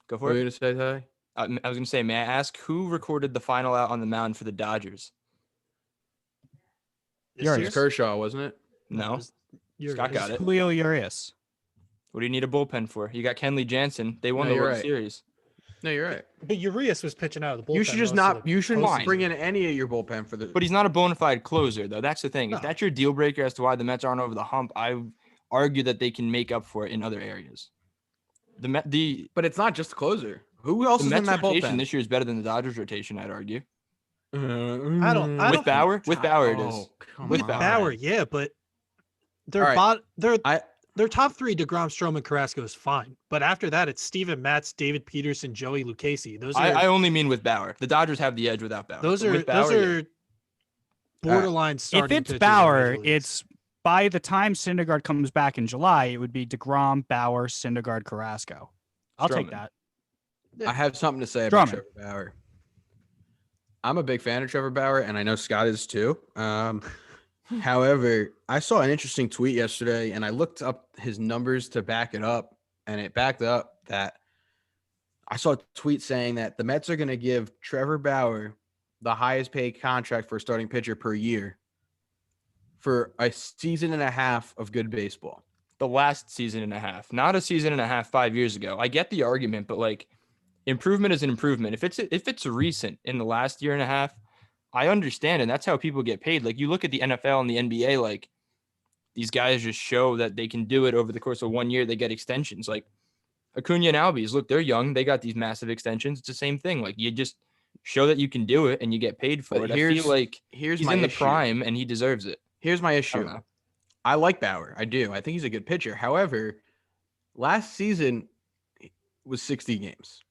[SPEAKER 2] Go for it.
[SPEAKER 4] What were you going to say, Ty?
[SPEAKER 2] I was going to say, may I ask who recorded the final out on the mound for the Dodgers?
[SPEAKER 4] It was Kershaw, wasn't it?
[SPEAKER 2] No. Scott got it.
[SPEAKER 1] Julio Urias.
[SPEAKER 2] What do you need a bullpen for? You got Kenley Jansen. They won the World Series.
[SPEAKER 4] No, you're right.
[SPEAKER 3] But Urias was pitching out of the bullpen.
[SPEAKER 4] You shouldn't bring in any of your bullpen for the.
[SPEAKER 2] But he's not a bona fide closer, though. That's the thing.
[SPEAKER 3] No.
[SPEAKER 2] If that's your deal breaker as to why the Mets aren't over the hump, I argue that they can make up for it in other areas.
[SPEAKER 4] But it's not just the closer. Who else is in that
[SPEAKER 2] rotation
[SPEAKER 4] bullpen?
[SPEAKER 2] This year is better than the Dodgers rotation, I'd argue.
[SPEAKER 3] I don't
[SPEAKER 2] With Bauer it is.
[SPEAKER 3] With Bauer, yeah, but their top 3, DeGrom, Stroman, Carrasco is fine. But after that, it's Steven Matz, David Peterson, Joey Lucchesi.
[SPEAKER 2] I only mean with Bauer. The Dodgers have the edge without Bauer.
[SPEAKER 3] Those are borderline starting.
[SPEAKER 1] If it's Bauer, it's by the time Syndergaard comes back in July, it would be DeGrom, Bauer, Syndergaard, Carrasco. I'll take that.
[SPEAKER 4] I have something to say about Trevor Bauer. I'm a big fan of Trevor Bauer, and I know Scott is too. However, I saw an interesting tweet yesterday, and I looked up his numbers to back it up, and it backed up that I saw a tweet saying that the Mets are going to give Trevor Bauer the highest paid contract for a starting pitcher per year for a season and a half of good baseball.
[SPEAKER 2] The last season and a half, not a season and a half 5 years ago. I get the argument, but improvement is an improvement. If it's recent in the last year and a half, I understand, and that's how people get paid. You look at the NFL and the NBA, these guys just show that they can do it over the course of 1 year. They get extensions. Acuna and Albies, look, they're young. They got these massive extensions. It's the same thing. You just show that you can do it and you get paid for it. I feel like he's in the prime and he deserves it.
[SPEAKER 4] Here's my issue. I like Bauer. I do. I think he's a good pitcher. However, last season was 60 games.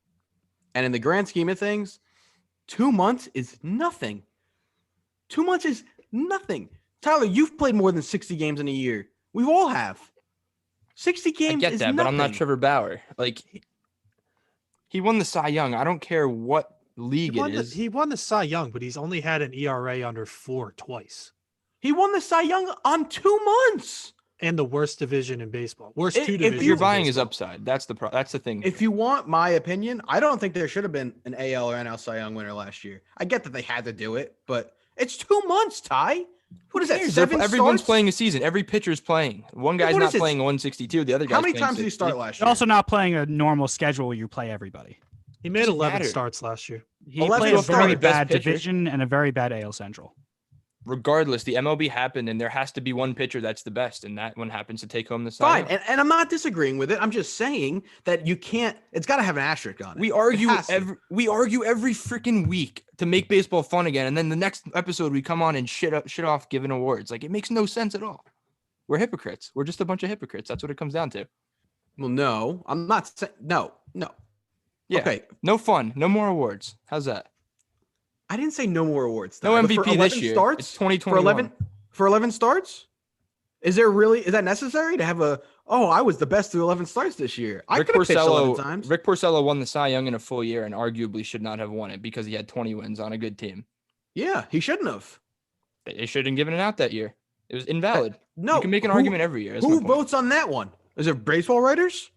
[SPEAKER 4] And in the grand scheme of things, 2 months is nothing. 2 months is nothing. Tyler, you've played more than 60 games in a year. We all have. 60 games
[SPEAKER 2] I get
[SPEAKER 4] is
[SPEAKER 2] that,
[SPEAKER 4] nothing.
[SPEAKER 2] but I'm not Trevor Bauer. He won the Cy Young. I don't care what league it is.
[SPEAKER 3] He won the Cy Young, but he's only had an ERA under 4 twice.
[SPEAKER 4] He won the Cy Young on 2 months.
[SPEAKER 3] And the worst division in baseball. Worst 2 divisions.
[SPEAKER 2] If you're buying his upside, that's the thing.
[SPEAKER 4] If you want my opinion, I don't think there should have been an AL or NL Cy Young winner last year. I get that they had to do it, but it's 2 months, Ty. What is that? 7
[SPEAKER 2] Everyone's
[SPEAKER 4] starts?
[SPEAKER 2] playing a season. Every pitcher's playing. One guy's not playing 162. The other guy's
[SPEAKER 4] How many
[SPEAKER 2] playing
[SPEAKER 4] times did he
[SPEAKER 2] 60.
[SPEAKER 4] start last year?
[SPEAKER 1] You're also not playing a normal schedule where you play everybody.
[SPEAKER 3] He made 11 starts last year.
[SPEAKER 1] He played a very bad division and a very bad AL Central.
[SPEAKER 2] Regardless, the MLB happened, and there has to be one pitcher that's the best, and that one happens to take home the Cy Young.
[SPEAKER 4] Fine, and I'm not disagreeing with it. I'm just saying that you can't. It's got to have an asterisk on it.
[SPEAKER 2] We argue every freaking week to make baseball fun again, and then the next episode we come on and shit off giving awards. It makes no sense at all. We're hypocrites. We're just a bunch of hypocrites. That's what it comes down to.
[SPEAKER 4] Well, no, I'm not saying no.
[SPEAKER 2] Yeah.
[SPEAKER 4] Okay.
[SPEAKER 2] No fun. No more awards. How's that?
[SPEAKER 4] I didn't say no more awards.
[SPEAKER 2] No MVP this year.
[SPEAKER 4] Starts,
[SPEAKER 2] it's 2021.
[SPEAKER 4] For 11 starts? Is that necessary to have I was the best through 11 starts this year? I could have pitched 11 times.
[SPEAKER 2] Rick Porcello won the Cy Young in a full year and arguably should not have won it because he had 20 wins on a good team.
[SPEAKER 4] Yeah, he shouldn't have.
[SPEAKER 2] They shouldn't have given it out that year. It was invalid.
[SPEAKER 4] No.
[SPEAKER 2] You can make an argument every year.
[SPEAKER 4] Who votes on that one? Is it baseball writers?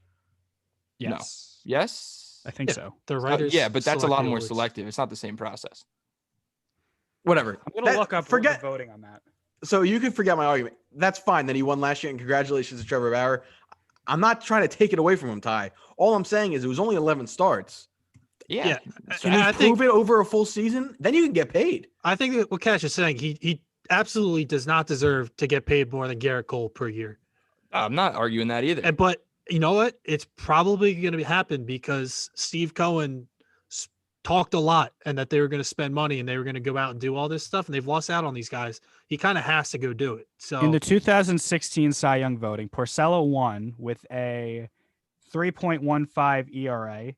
[SPEAKER 1] Yes.
[SPEAKER 2] No. Yes?
[SPEAKER 1] I think so.
[SPEAKER 3] The writers.
[SPEAKER 2] But that's a lot more selective. It's not the same process.
[SPEAKER 4] Whatever.
[SPEAKER 1] I'm going to look up voting on that.
[SPEAKER 4] So you can forget my argument. That's fine that he won last year, and congratulations to Trevor Bauer. I'm not trying to take it away from him, Ty. All I'm saying is it was only 11 starts.
[SPEAKER 2] Yeah.
[SPEAKER 4] Can he prove it over a full season? Then you can get paid.
[SPEAKER 3] I think that what Cash is saying, he absolutely does not deserve to get paid more than Garrett Cole per year.
[SPEAKER 2] I'm not arguing that either.
[SPEAKER 3] But you know what? It's probably going to happen because Steve Cohen talked a lot and that they were going to spend money and they were going to go out and do all this stuff, and they've lost out on these guys. He kind of has to go do it. So
[SPEAKER 1] in the 2016 Cy Young voting, Porcello won with a 3.15 ERA.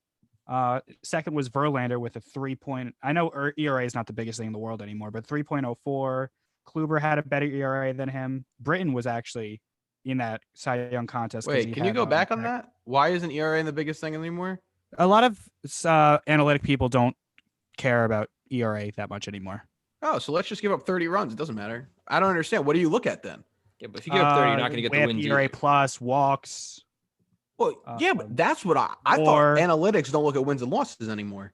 [SPEAKER 1] Second was Verlander with a 3. I know ERA is not the biggest thing in the world anymore, but 3.04. Kluber had a better ERA than him. Britton was actually in that Cy Young contest.
[SPEAKER 4] Wait, can you go back on that? Why isn't ERA the biggest thing anymore?
[SPEAKER 1] A lot of analytic people don't care about ERA that much anymore.
[SPEAKER 4] Oh, so let's just give up 30 runs. It doesn't matter. I don't understand. What do you look at then?
[SPEAKER 2] Yeah, but if you give up 30, you're not going to get the wins.
[SPEAKER 1] ERA plus walks.
[SPEAKER 4] Well, yeah, but that's what I thought. Analytics don't look at wins and losses anymore.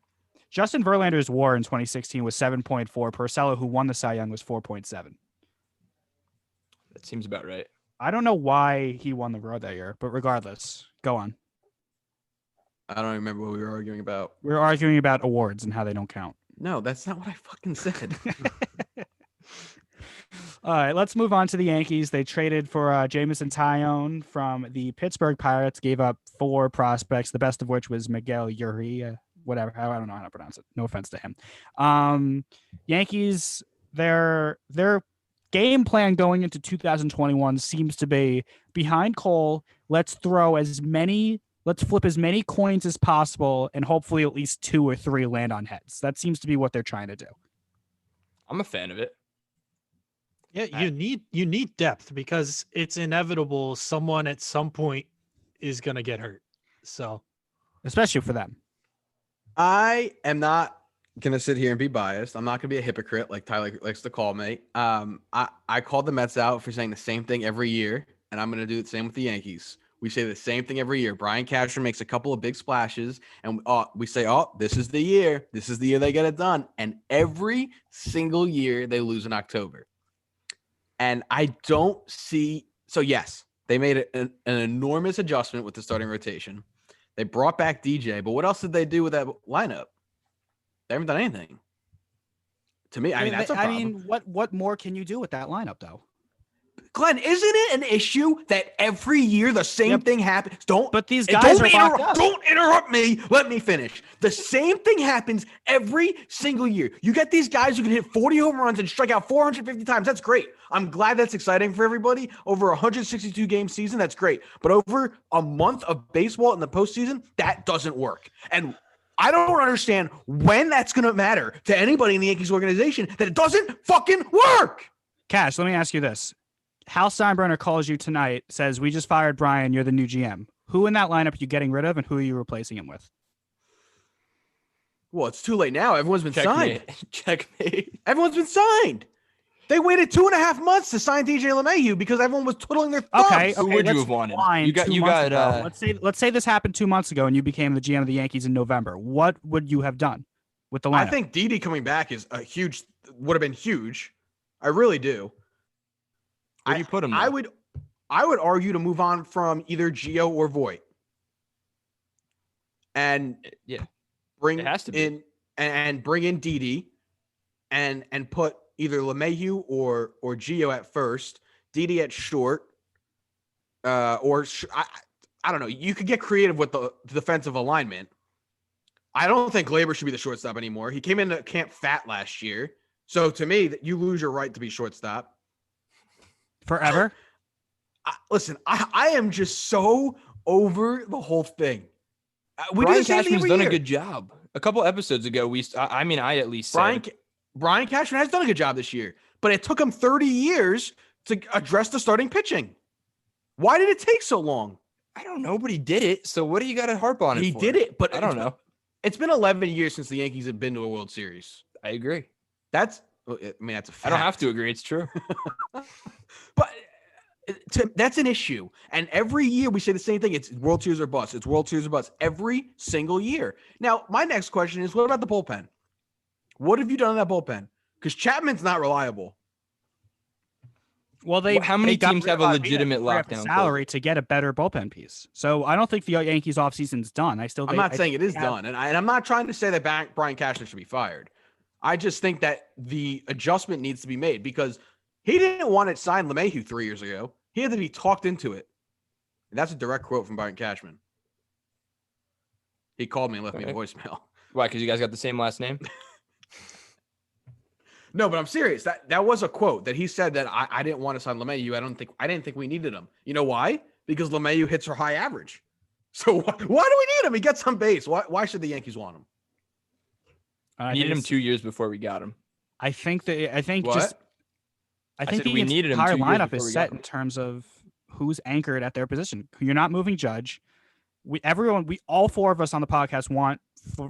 [SPEAKER 1] Justin Verlander's WAR in 2016 was 7.4. Porcello, who won the Cy Young, was 4.7.
[SPEAKER 2] That seems about right. I
[SPEAKER 1] don't know why he won the award that year, but regardless, go on.
[SPEAKER 4] I don't remember what we were arguing about.
[SPEAKER 1] We were arguing about awards and how they don't count.
[SPEAKER 4] No, that's not what I fucking said.
[SPEAKER 1] All right, let's move on to the Yankees. They traded for Jameson Taillon from the Pittsburgh Pirates, gave up 4 prospects, the best of which was Miguel Uri, whatever. I don't know how to pronounce it. No offense to him. Yankees, their game plan going into 2021 seems to be behind Cole. Let's flip as many coins as possible, and hopefully at least 2 or 3 land on heads. That seems to be what they're trying to do.
[SPEAKER 2] I'm a fan of it.
[SPEAKER 3] Yeah, you need depth because it's inevitable someone at some point is going to get hurt. So,
[SPEAKER 1] especially for them.
[SPEAKER 4] I am not going to sit here and be biased. I'm not going to be a hypocrite like Tyler likes to call me. I called the Mets out for saying the same thing every year, and I'm going to do the same with the Yankees. We say the same thing every year. Brian Cashman makes a couple of big splashes, and we say, this is the year. This is the year they get it done. And every single year they lose in October. And I don't see – so, yes, they made an enormous adjustment with the starting rotation. They brought back DJ, but what else did they do with that lineup? They haven't done anything. To me, that's a problem.
[SPEAKER 1] What more can you do with that lineup, though?
[SPEAKER 4] Glenn, isn't it an issue that every year the same thing happens?
[SPEAKER 1] But these guys
[SPEAKER 4] don't interrupt me. Let me finish. The same thing happens every single year. You get these guys who can hit 40 home runs and strike out 450 times. That's great. I'm glad that's exciting for everybody. Over a 162-game season, that's great. But over a month of baseball in the postseason, that doesn't work. And I don't understand when that's going to matter to anybody in the Yankees organization that it doesn't fucking work.
[SPEAKER 1] Cash, let me ask you this. Hal Steinbrenner calls you tonight, says, we just fired Brian, you're the new GM. Who in that lineup are you getting rid of, and who are you replacing him with?
[SPEAKER 4] Well, it's too late now. Everyone's been signed.
[SPEAKER 2] Checkmate.
[SPEAKER 4] Everyone's been signed. They waited 2.5 months to sign DJ LeMahieu because everyone was twiddling their thumbs.
[SPEAKER 1] Okay,
[SPEAKER 2] who would you have wanted?
[SPEAKER 1] Let's say this happened 2 months ago and you became the GM of the Yankees in November. What would you have done with the lineup?
[SPEAKER 4] I think Didi coming back is would have been huge. I really do.
[SPEAKER 2] Where do you put him?
[SPEAKER 4] I would argue to move on from either Gio or Voit, and bring in Didi, and put either LeMahieu or Gio at first, Didi at short, I don't know. You could get creative with the defensive alignment. I don't think Glaber should be the shortstop anymore. He came into camp fat last year, so to me, you lose your right to be shortstop.
[SPEAKER 1] Forever?
[SPEAKER 4] Listen, I am just so over the whole thing.
[SPEAKER 2] Brian Cashman's done a good job. A couple episodes ago, I at least said
[SPEAKER 4] Brian Cashman has done a good job this year, but it took him 30 years to address the starting pitching. Why did it take so long?
[SPEAKER 2] I don't know, but he did it. So what do you got to harp on it for?
[SPEAKER 4] He did it, but
[SPEAKER 2] I don't know.
[SPEAKER 4] It's been 11 years since the Yankees have been to a World Series.
[SPEAKER 2] I agree.
[SPEAKER 4] That's a fact.
[SPEAKER 2] I don't have to agree. It's true.
[SPEAKER 4] But that's an issue. And every year we say the same thing. It's World Series or bust. It's World Series or bust every single year. Now, my next question is, what about the bullpen? What have you done in that bullpen? Because Chapman's not reliable.
[SPEAKER 1] Well,
[SPEAKER 2] How many
[SPEAKER 1] they got
[SPEAKER 2] teams
[SPEAKER 1] rid
[SPEAKER 2] have
[SPEAKER 1] of
[SPEAKER 2] a
[SPEAKER 1] Avila
[SPEAKER 2] legitimate
[SPEAKER 1] to free up
[SPEAKER 2] lockdown
[SPEAKER 1] salary to get a better bullpen piece. So I don't think the Yankees offseason's done.
[SPEAKER 4] I'm not saying it is done, and I'm not trying to say that Brian Cashman should be fired. I just think that the adjustment needs to be made because he didn't want to sign LeMahieu 3 years ago. He had to be talked into it. And that's a direct quote from Brian Cashman. He called me and left me a voicemail.
[SPEAKER 2] Why? Because you guys got the same last name?
[SPEAKER 4] No, but I'm serious. That was a quote that he said that I didn't want to sign LeMahieu. I didn't think we needed him. You know why? Because LeMahieu hits for high average. So why do we need him? He gets some base. Why should the Yankees want him?
[SPEAKER 2] I needed him 2 years before we got him.
[SPEAKER 1] I think the
[SPEAKER 2] we needed him 2
[SPEAKER 1] entire
[SPEAKER 2] years
[SPEAKER 1] lineup
[SPEAKER 2] before
[SPEAKER 1] is
[SPEAKER 2] we
[SPEAKER 1] set
[SPEAKER 2] got him.
[SPEAKER 1] in terms of who's anchored at their position. You're not moving Judge. All four of us on the podcast want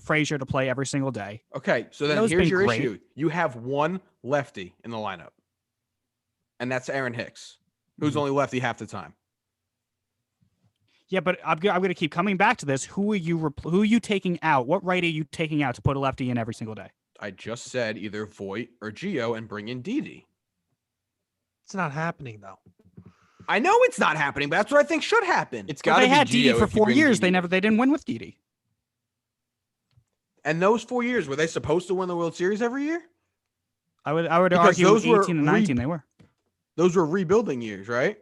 [SPEAKER 1] Frazier to play every single day.
[SPEAKER 4] Okay, so then here's your issue. You have one lefty in the lineup, and that's Aaron Hicks, who's only lefty half the time.
[SPEAKER 1] Yeah, but I'm going to keep coming back to this. Who are you taking out? What right are you taking out to put a lefty in every single day?
[SPEAKER 4] I just said either Voit or Gio and bring in Didi.
[SPEAKER 3] It's not happening though.
[SPEAKER 4] I know it's not happening, but that's what I think should happen.
[SPEAKER 2] It's got to be
[SPEAKER 1] They had Didi
[SPEAKER 2] Gio
[SPEAKER 1] for
[SPEAKER 2] if you
[SPEAKER 1] 4
[SPEAKER 2] bring
[SPEAKER 1] years.
[SPEAKER 2] Didi.
[SPEAKER 1] They didn't win with Didi.
[SPEAKER 4] And those 4 years, were they supposed to win the World Series every year?
[SPEAKER 1] I would
[SPEAKER 4] Because
[SPEAKER 1] argue
[SPEAKER 4] those were
[SPEAKER 1] 18 and 19 they were.
[SPEAKER 4] Those were rebuilding years, right?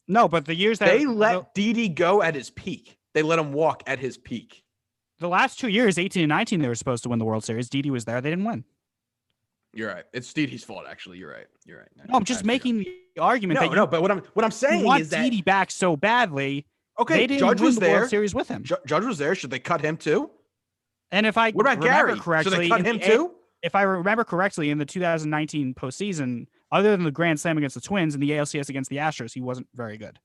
[SPEAKER 1] No, but the years that
[SPEAKER 4] They let Didi go at his peak. They let him walk at his peak.
[SPEAKER 1] the last 2 years, 18 and 19, they were supposed to win the World Series. Didi was there. They didn't win.
[SPEAKER 4] You're right. It's Didi's fault, actually. You're right.
[SPEAKER 1] No, I'm just making the argument that
[SPEAKER 4] but what I'm saying
[SPEAKER 1] you want
[SPEAKER 4] is that
[SPEAKER 1] Didi back so badly.
[SPEAKER 4] okay,
[SPEAKER 1] They didn't
[SPEAKER 4] Judge
[SPEAKER 1] win
[SPEAKER 4] was
[SPEAKER 1] the
[SPEAKER 4] there.
[SPEAKER 1] World Series with him.
[SPEAKER 4] Judge was there. Should they cut him too?
[SPEAKER 1] And if I
[SPEAKER 4] What about
[SPEAKER 1] remember
[SPEAKER 4] Gary?
[SPEAKER 1] correctly,
[SPEAKER 4] Should they cut him too?
[SPEAKER 1] If I remember correctly, in the 2019 postseason, other than the grand slam against the Twins and the ALCS against the Astros, he wasn't very good.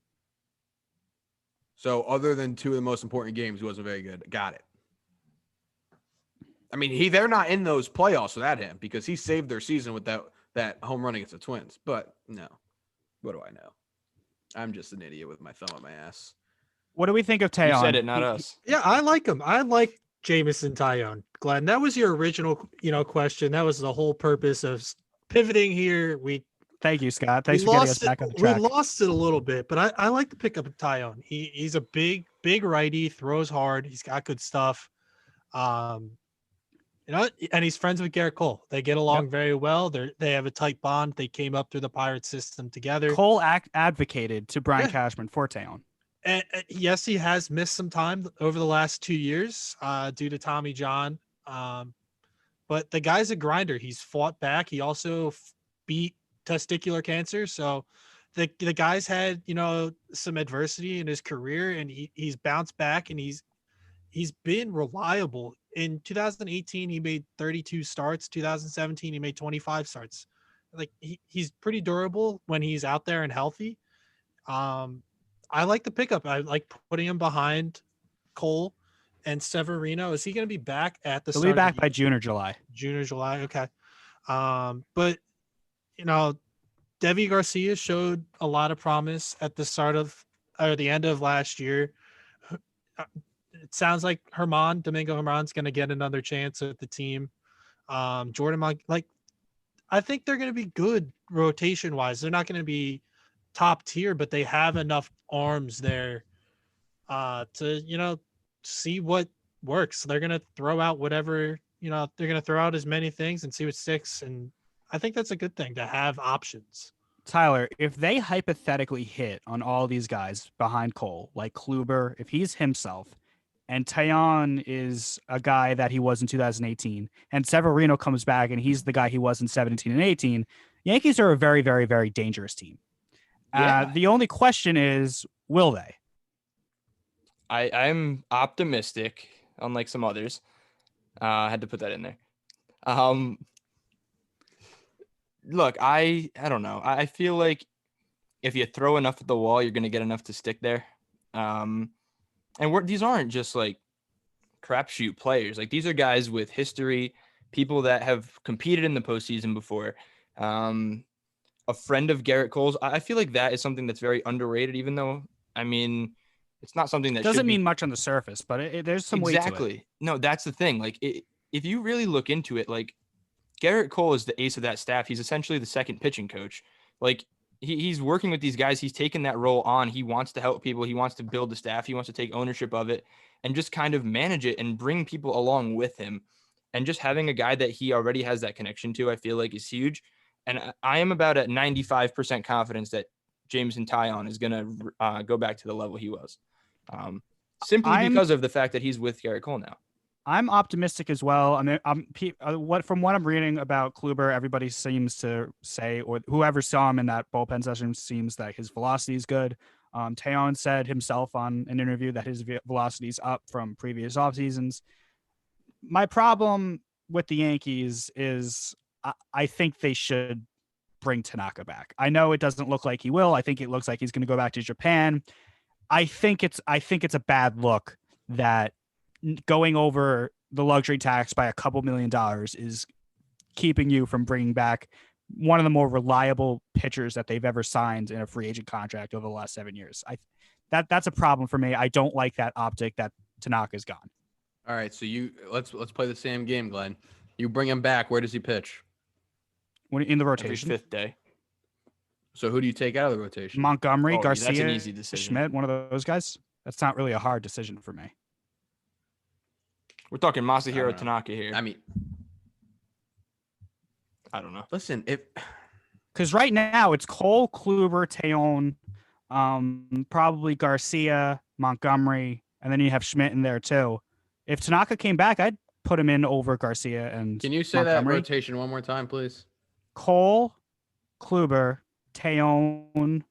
[SPEAKER 4] So other than two of the most important games, he wasn't very good. Got it. I mean, they're not in those playoffs without him because he saved their season with that home run against the Twins. But no, what do I know? I'm just an idiot with my thumb on my ass.
[SPEAKER 1] What do we think of Taillon?
[SPEAKER 2] You said it, not us.
[SPEAKER 3] Yeah, I like him. I like Jameson Taillon. Glenn, that was your original, question. That was the whole purpose of pivoting here.
[SPEAKER 1] Thank you, Scott. Thanks for getting us back on the track.
[SPEAKER 3] We lost it a little bit, but I like the pickup of Taillon. He's a big righty, throws hard. He's got good stuff. And he's friends with Garrett Cole. They get along very well. They have a tight bond. They came up through the Pirates system together.
[SPEAKER 1] Cole advocated to Brian Cashman for Taillon.
[SPEAKER 3] And yes, he has missed some time over the last 2 years due to Tommy John. But the guy's a grinder. He's fought back. He also beat testicular cancer. So the guy's had, some adversity in his career, and he's bounced back, and he's been reliable. In 2018, he made 32 starts. 2017, he made 25 starts. Like he's pretty durable when he's out there and healthy. I like the pickup. I like putting him behind Cole and Severino. Is he going to be back at the start?
[SPEAKER 1] He'll be back by June or July.
[SPEAKER 3] June or July. Okay. But Devi Garcia showed a lot of promise at the end of last year. It sounds like Domingo Germán's going to get another chance at the team. Jordan, I think they're going to be good rotation wise. They're not going to be top tier, but they have enough arms there to see what works. They're going to throw out whatever, they're going to throw out as many things and see what sticks. And I think that's a good thing to have options.
[SPEAKER 1] Tyler, if they hypothetically hit on all these guys behind Cole, like Kluber, if he's himself, and Taillon is a guy that he was in 2018, and Severino comes back and he's the guy he was in 17 and 18, Yankees are a very, very, very dangerous team.
[SPEAKER 2] Yeah.
[SPEAKER 1] The only question is, will they?
[SPEAKER 2] I'm optimistic, unlike some others. I had to put that in there. Look, I don't know. I feel like if you throw enough at the wall, you're going to get enough to stick there. And these aren't just like crapshoot players. Like these are guys with history, people that have competed in the postseason before. A friend of Garrett Cole's. I feel like that is something that's very underrated, even though, it's not something that
[SPEAKER 1] doesn't mean much on the surface, but there's some weight to it.
[SPEAKER 2] Exactly. No, that's the thing. Like if you really look into it, like Garrett Cole is the ace of that staff. He's essentially the second pitching coach. Like he's working with these guys. He's taken that role on. He wants to help people. He wants to build the staff. He wants to take ownership of it and just kind of manage it and bring people along with him. And just having a guy that he already has that connection to, I feel like is huge. And I am about at 95% confidence that Jameson Taillon is going to go back to the level he was. Simply because of the fact that he's with Garrett Cole now.
[SPEAKER 1] I'm optimistic as well. I mean, from what I'm reading about Kluber, everybody seems to say, or whoever saw him in that bullpen session seems that his velocity is good. Taillon said himself on an interview that his velocity is up from previous off seasons. My problem with the Yankees is I think they should bring Tanaka back. I know it doesn't look like he will. I think it looks like he's going to go back to Japan. I think it's a bad look that going over the luxury tax by a couple $1 million is keeping you from bringing back one of the more reliable pitchers that they've ever signed in a free agent contract over the last 7 years. That's a problem for me. I don't like that optic that Tanaka's gone.
[SPEAKER 4] All right, so let's play the same game, Glenn. You bring him back. Where does he pitch?
[SPEAKER 1] In the rotation,
[SPEAKER 2] every fifth day.
[SPEAKER 4] So who do you take out of the rotation?
[SPEAKER 1] Montgomery, Garcia,
[SPEAKER 2] that's an easy decision.
[SPEAKER 1] Schmidt, one of those guys. That's not really a hard decision for me.
[SPEAKER 2] We're talking Masahiro Tanaka here.
[SPEAKER 4] I mean,
[SPEAKER 2] I don't know.
[SPEAKER 4] Listen,
[SPEAKER 1] because right now it's Cole, Kluber, Taillon, probably Garcia, Montgomery, and then you have Schmidt in there too. If Tanaka came back, I'd put him in over Garcia and.
[SPEAKER 4] Can you say
[SPEAKER 1] Montgomery.
[SPEAKER 4] that rotation one more time, please?
[SPEAKER 1] Cole, Kluber, Taillon,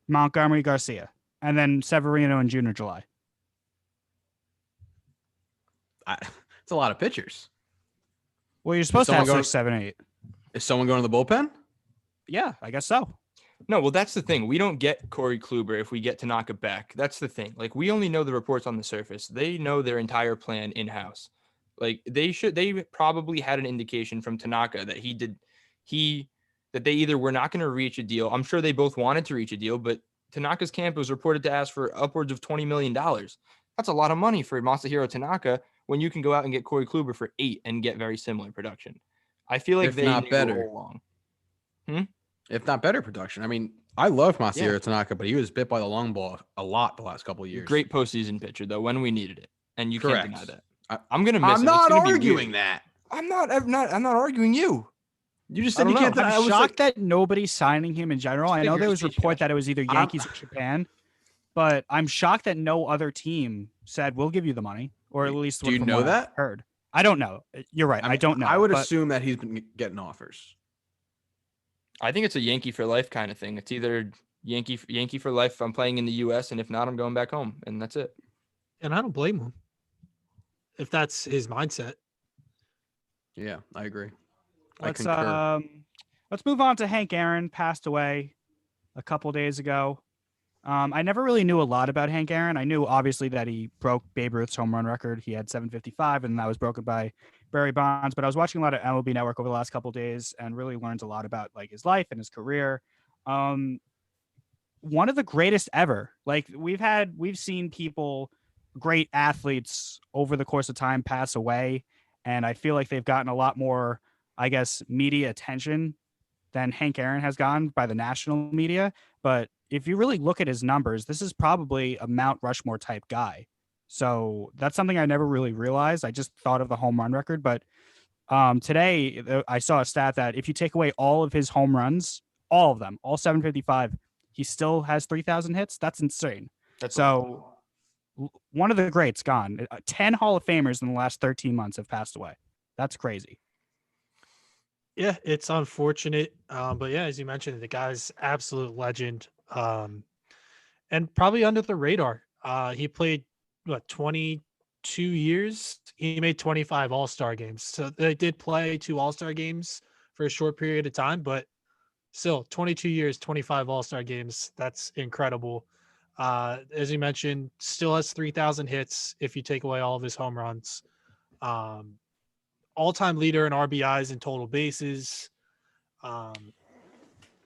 [SPEAKER 1] Montgomery, Garcia, and then Severino in June or July.
[SPEAKER 4] It's a lot of pitchers.
[SPEAKER 1] Well, you're supposed to have 6, 7, 8.
[SPEAKER 4] Is someone going to the bullpen?
[SPEAKER 1] Yeah, I guess so.
[SPEAKER 2] No, well, that's the thing. We don't get Corey Kluber if we get Tanaka back. That's the thing. Like, we only know the reports on the surface. They know their entire plan in-house. Like, they probably had an indication from Tanaka that that they either were not going to reach a deal. I'm sure they both wanted to reach a deal, but Tanaka's camp was reported to ask for upwards of $20 million. That's a lot of money for Masahiro Tanaka when you can go out and get Corey Kluber for 8 and get very similar production. I feel like
[SPEAKER 4] if not better.
[SPEAKER 2] Along.
[SPEAKER 4] If not better production. I mean, I love Masahiro Tanaka, but he was bit by the long ball a lot the last couple of years.
[SPEAKER 2] Great postseason pitcher, though, when we needed it. And you
[SPEAKER 4] Correct.
[SPEAKER 2] can't deny that. I'm going to miss
[SPEAKER 4] I'm
[SPEAKER 2] him.
[SPEAKER 4] not arguing that.
[SPEAKER 2] I'm not arguing you.
[SPEAKER 4] You just said you can't.
[SPEAKER 1] I'm shocked that nobody's signing him in general. I know there was a report that it was either Yankees or Japan, but I'm shocked that no other team said, we'll give you the money, or at least
[SPEAKER 4] do you know that?
[SPEAKER 1] Heard. I don't know. You're right. I don't know.
[SPEAKER 4] I would assume that he's been getting offers.
[SPEAKER 2] I think it's a Yankee for life kind of thing. It's either Yankee for life if I'm playing in the U.S., and if not, I'm going back home, and that's it.
[SPEAKER 3] And I don't blame him if that's his mindset.
[SPEAKER 4] Yeah, I agree.
[SPEAKER 1] Let's move on to Hank Aaron. Passed away a couple days ago. I never really knew a lot about Hank Aaron. I knew obviously that he broke Babe Ruth's home run record. He had 755, and that was broken by Barry Bonds. But I was watching a lot of MLB Network over the last couple of days and really learned a lot about like his life and his career. One of the greatest ever. Like we've seen people, great athletes over the course of time pass away, and I feel like they've gotten a lot more, I guess, media attention than Hank Aaron has gotten by the national media. But if you really look at his numbers, this is probably a Mount Rushmore type guy. So that's something I never really realized. I just thought of the home run record. But today I saw a stat that if you take away all of his home runs, all of them, all 755, he still has 3,000 hits. That's insane. So one of the greats gone. 10 Hall of Famers in the last 13 months have passed away. That's crazy.
[SPEAKER 3] Yeah, it's unfortunate. But yeah, as you mentioned, the guy's absolute legend. And probably under the radar. He played 22 years. He made 25 All-Star games. So they did play 2 All-Star games for a short period of time, but still 22 years, 25 All-Star games. That's incredible. As you mentioned, still has 3,000 hits if you take away all of his home runs. All-time leader in RBIs and total bases.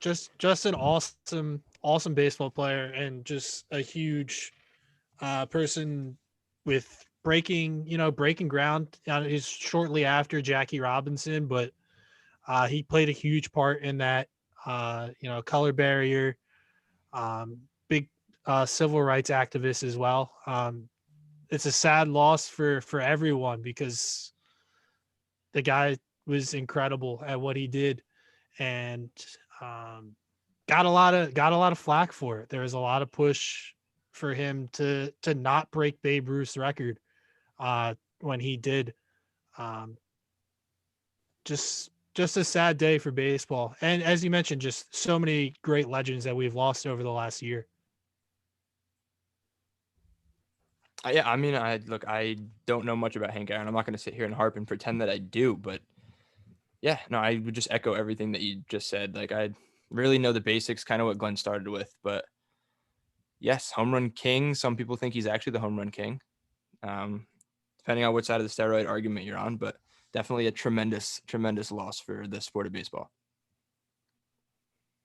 [SPEAKER 3] Just an awesome baseball player, and just a huge person with breaking ground. He's shortly after Jackie Robinson, but he played a huge part in that. color barrier, big civil rights activist as well. It's a sad loss for everyone because the guy was incredible at what he did, and got a lot of flack for it. There was a lot of push for him to not break Babe Ruth's record when he did. Um, just a sad day for baseball, and as you mentioned, just so many great legends that we've lost over the last year.
[SPEAKER 2] Yeah, I mean, I don't know much about Hank Aaron. I'm not going to sit here and harp and pretend that I do, but yeah, no, I would just echo everything that you just said. Like, I really know the basics, kind of what Glenn started with, but yes, home run king. Some people think he's actually the home run king, depending on which side of the steroid argument you're on, but definitely a tremendous, tremendous loss for the sport of baseball.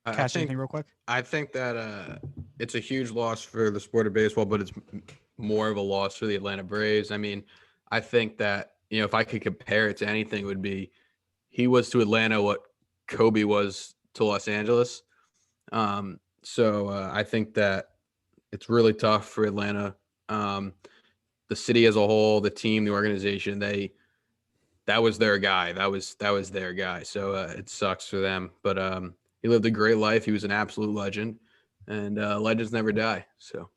[SPEAKER 1] Catch anything real quick?
[SPEAKER 4] I think that it's a huge loss for the sport of baseball, but it's more of a loss for the Atlanta Braves. I mean, I think that, if I could compare it to anything, it would be he was to Atlanta what Kobe was to Los Angeles. So I think that it's really tough for Atlanta. The city as a whole, the team, the organization, that was their guy. That was their guy. So it sucks for them. But he lived a great life. He was an absolute legend, and legends never die. So.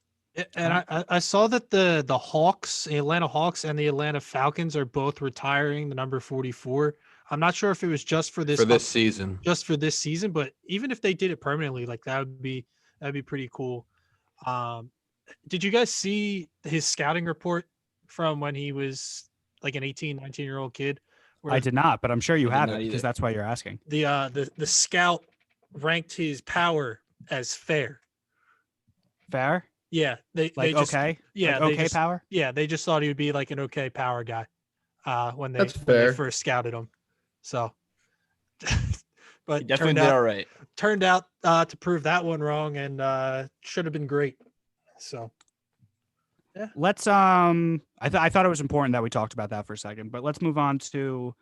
[SPEAKER 3] And I saw that the Hawks, the Atlanta Hawks, and the Atlanta Falcons are both retiring the number 44. I'm not sure if it was just for this
[SPEAKER 4] season.
[SPEAKER 3] Just for this season, but even if they did it permanently, like that'd be pretty cool. Did you guys see his scouting report from when he was like an 18, 19-year-old kid?
[SPEAKER 1] I did not, but I'm sure you have it
[SPEAKER 2] not
[SPEAKER 1] because
[SPEAKER 2] either.
[SPEAKER 1] that's why you're asking.
[SPEAKER 3] The scout ranked his power as fair.
[SPEAKER 1] Fair?
[SPEAKER 3] Yeah, they just,
[SPEAKER 1] okay.
[SPEAKER 3] Yeah,
[SPEAKER 1] like okay power.
[SPEAKER 3] Yeah, they just thought he would be like an okay power guy when they first scouted him. So, but
[SPEAKER 2] He definitely did all right.
[SPEAKER 3] Turned out to prove that one wrong, and should have been great. So, yeah.
[SPEAKER 1] Let's I thought it was important that we talked about that for a second, but let's move on to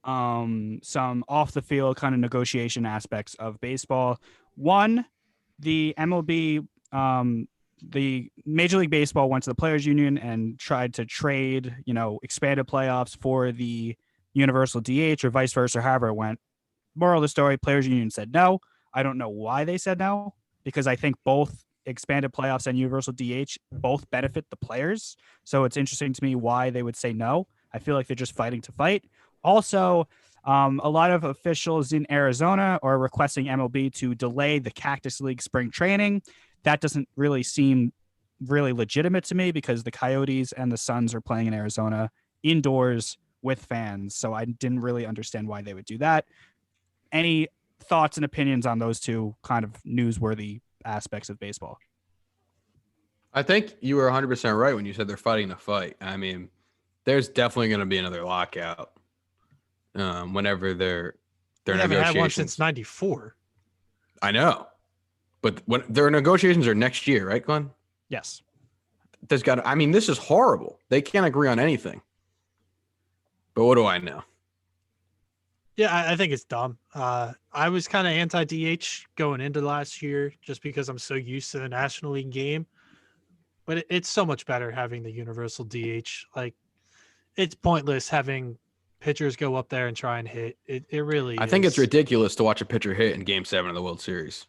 [SPEAKER 1] some off the field kind of negotiation aspects of baseball. One, the MLB the Major League Baseball went to the Players Union and tried to trade, expanded playoffs for the universal DH or vice versa, however it went. Moral of the story, Players Union said no. I don't know why they said no, because I think both expanded playoffs and universal DH both benefit the players. So it's interesting to me why they would say no. I feel like they're just fighting to fight. Also, a lot of officials in Arizona are requesting MLB to delay the Cactus League spring training. That doesn't really seem really legitimate to me because the Coyotes and the Suns are playing in Arizona indoors with fans. So I didn't really understand why they would do that. Any thoughts and opinions on those two kind of newsworthy aspects of baseball?
[SPEAKER 4] I think you were 100% right when you said they're fighting the fight. I mean, there's definitely going to be another lockout whenever they're
[SPEAKER 3] haven't had one since '94.
[SPEAKER 4] I know. But when their negotiations are next year, right, Glenn?
[SPEAKER 1] Yes.
[SPEAKER 4] This is horrible. They can't agree on anything. But what do I know?
[SPEAKER 3] Yeah, I think it's dumb. I was kind of anti-DH going into last year just because I'm so used to the National League game. But it's so much better having the universal DH. Like, it's pointless having pitchers go up there and try and hit. It really is.
[SPEAKER 4] I think it's ridiculous to watch a pitcher hit in Game 7 of the World Series.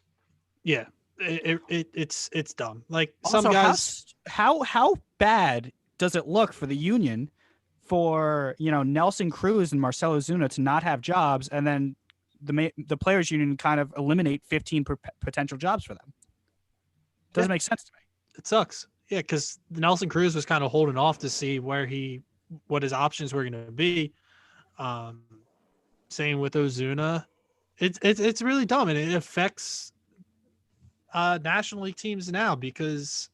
[SPEAKER 3] Yeah, it's dumb. Like,
[SPEAKER 1] also,
[SPEAKER 3] some guys,
[SPEAKER 1] how bad does it look for the union for Nelson Cruz and Marcell Ozuna to not have jobs, and then the Players Union kind of eliminate 15 potential jobs for them? Doesn't make sense to me.
[SPEAKER 3] It sucks. Yeah, because Nelson Cruz was kind of holding off to see what his options were going to be. Same with Ozuna. It's really dumb, and it affects National League teams now because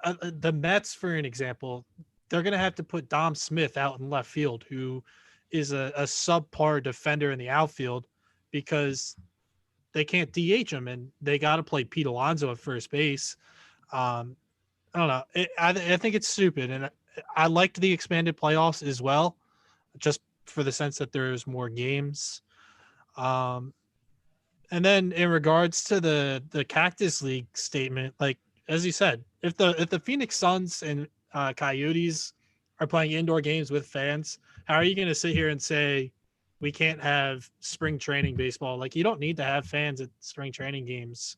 [SPEAKER 3] the Mets, for an example, they're going to have to put Dom Smith out in left field, who is a subpar defender in the outfield, because they can't DH him, and they got to play Pete Alonso at first base. I don't know. I think it's stupid, and I liked the expanded playoffs as well, just for the sense that there's more games. And then in regards to the Cactus League statement, like as you said, if the Phoenix Suns and Coyotes are playing indoor games with fans, how are you going to sit here and say we can't have spring training baseball? Like you don't need to have fans at spring training games.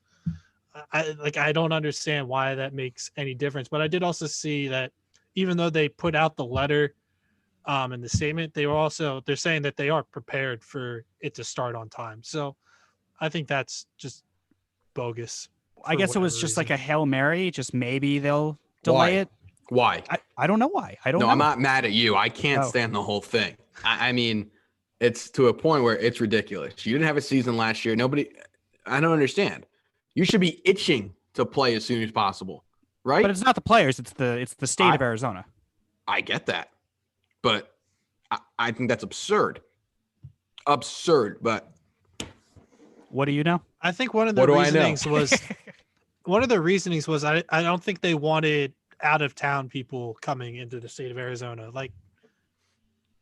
[SPEAKER 3] I don't understand why that makes any difference. But I did also see that even though they put out the letter in the statement, they're saying that they are prepared for it to start on time. So I think that's just bogus.
[SPEAKER 1] I guess it was just like a Hail Mary. Just maybe they'll delay it.
[SPEAKER 4] Why?
[SPEAKER 1] I don't know why. I don't know.
[SPEAKER 4] I'm not mad at you. I can't
[SPEAKER 1] Oh.
[SPEAKER 4] stand the whole thing. I mean, it's to a point where it's ridiculous. You didn't have a season last year. I don't understand. You should be itching to play as soon as possible, right?
[SPEAKER 1] But it's not the players. It's the state of Arizona.
[SPEAKER 4] I get that. But I think that's absurd. Absurd, but
[SPEAKER 1] what do you know?
[SPEAKER 3] I think one of the reasonings was I don't think they wanted out of town people coming into the state of Arizona. Like,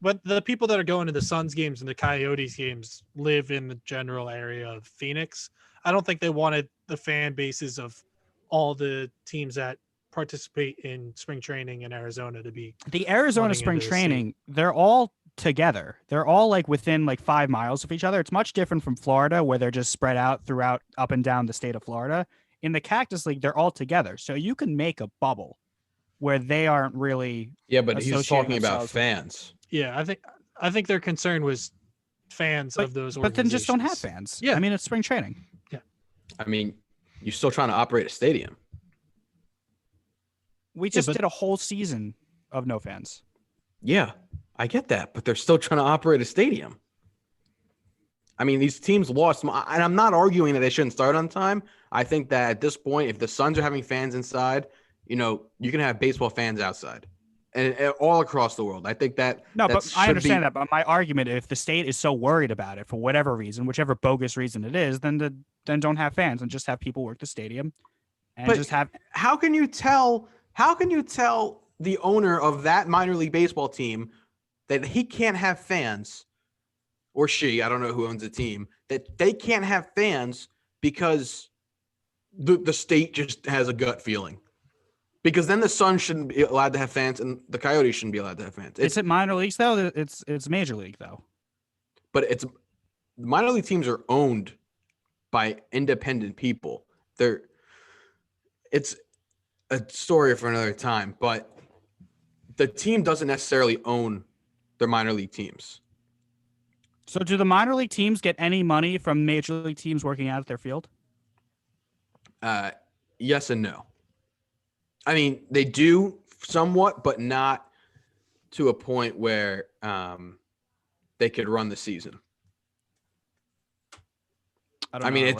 [SPEAKER 3] but the people that are going to the Suns games and the Coyotes games live in the general area of Phoenix. I don't think they wanted the fan bases of all the teams that participate in spring training in Arizona to be
[SPEAKER 1] the Arizona spring training. They're all together. They're all like within like 5 miles of each other. It's much different from Florida where they're just spread out throughout up and down the state of Florida. In the Cactus League, they're all together. So you can make a bubble where they aren't really.
[SPEAKER 4] Yeah, but he's talking about fans.
[SPEAKER 3] Yeah, I think their concern was fans of those organizations.
[SPEAKER 1] But then just don't have fans.
[SPEAKER 3] Yeah.
[SPEAKER 1] I mean, it's spring training.
[SPEAKER 3] Yeah.
[SPEAKER 4] I mean, you're still trying to operate a stadium.
[SPEAKER 1] We just did a whole season of no fans.
[SPEAKER 4] Yeah, I get that, but they're still trying to operate a stadium. I mean, these teams lost, and I'm not arguing that they shouldn't start on time. I think that at this point, if the Suns are having fans inside, you can have baseball fans outside, and all across the world. I think that
[SPEAKER 1] but I understand that. But my argument, if the state is so worried about it for whatever reason, whichever bogus reason it is, then don't have fans and just have people work the stadium, and just have.
[SPEAKER 4] How can you tell the owner of that minor league baseball team that he can't have fans, or she, I don't know who owns the team, that they can't have fans because the state just has a gut feeling? Because then the Suns shouldn't be allowed to have fans and the Coyotes shouldn't be allowed to have fans.
[SPEAKER 1] Is it minor leagues though? It's major league though.
[SPEAKER 4] But minor league teams are owned by independent people. It's a story for another time, but the team doesn't necessarily own their minor league teams.
[SPEAKER 1] So do the minor league teams get any money from major league teams working out at their field?
[SPEAKER 4] Yes and no. I mean, they do somewhat, but not to a point where they could run the season. I mean,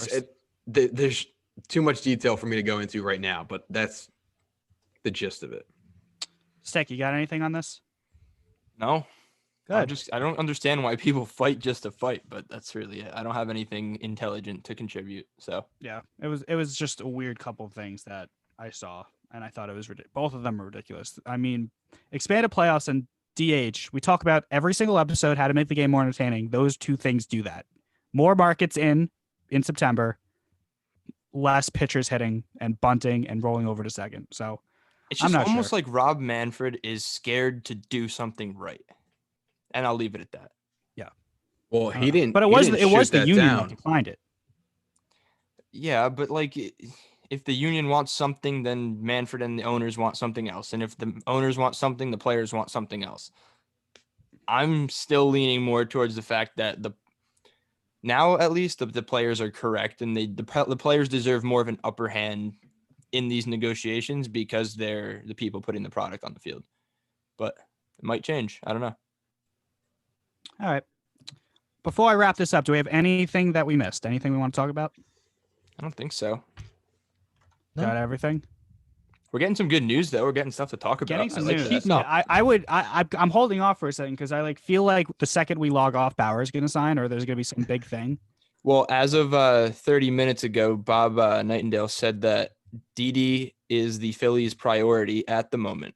[SPEAKER 4] there's too much detail for me to go into right now, but that's the gist of it.
[SPEAKER 1] Steck, you got anything on this?
[SPEAKER 5] No.
[SPEAKER 1] Good.
[SPEAKER 5] I don't understand why people fight just to fight, but that's really it. I don't have anything intelligent to contribute. So
[SPEAKER 1] yeah, it was just a weird couple of things that I saw, and I thought it was ridiculous. Both of them are ridiculous. I mean, expanded playoffs and DH. We talk about every single episode how to make the game more entertaining. Those two things do that. More markets in September, less pitchers hitting and bunting and rolling over to second. So
[SPEAKER 5] it's just almost like Rob Manfred is scared to do something right. And I'll leave it at that.
[SPEAKER 1] Yeah.
[SPEAKER 4] Well, he didn't.
[SPEAKER 1] But it was the union that declined it.
[SPEAKER 5] Yeah, but like if the union wants something, then Manfred and the owners want something else. And if the owners want something, the players want something else. I'm still leaning more towards the fact that now at least the players are correct, and the players deserve more of an upper hand in these negotiations because they're the people putting the product on the field. But it might change. I don't know.
[SPEAKER 1] All right. Before I wrap this up, do we have anything that we missed? Anything we want to talk about?
[SPEAKER 5] I don't think so.
[SPEAKER 1] No. Got everything?
[SPEAKER 5] We're getting some good news, though. We're getting stuff to talk about.
[SPEAKER 1] Getting some news. I'm holding off for a second because I feel like the second we log off, Bauer's going to sign, or there's going to be some big thing.
[SPEAKER 5] Well, as of 30 minutes ago, Bob Nightingale said that Didi is the Phillies' priority at the moment.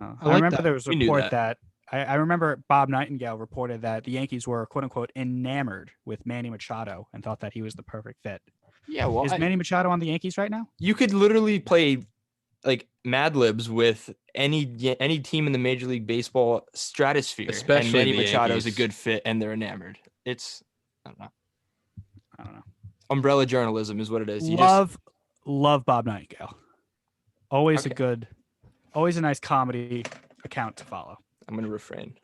[SPEAKER 1] I remember there was a report that I remember Bob Nightingale reported that the Yankees were quote unquote enamored with Manny Machado and thought that he was the perfect fit.
[SPEAKER 5] Yeah, well,
[SPEAKER 1] Is Manny Machado on the Yankees right now?
[SPEAKER 5] you could literally play like Mad Libs with any team in the Major League Baseball stratosphere,
[SPEAKER 4] Especially
[SPEAKER 5] and Manny
[SPEAKER 4] the
[SPEAKER 5] Machado is a
[SPEAKER 4] Yankees.
[SPEAKER 5] good fit, and they're enamored. It's I don't know.
[SPEAKER 1] know.
[SPEAKER 5] Umbrella journalism is what it is. You
[SPEAKER 1] Love Bob Nightingale. Always
[SPEAKER 5] Okay.
[SPEAKER 1] always a nice comedy account to follow.
[SPEAKER 5] I'm gonna refrain.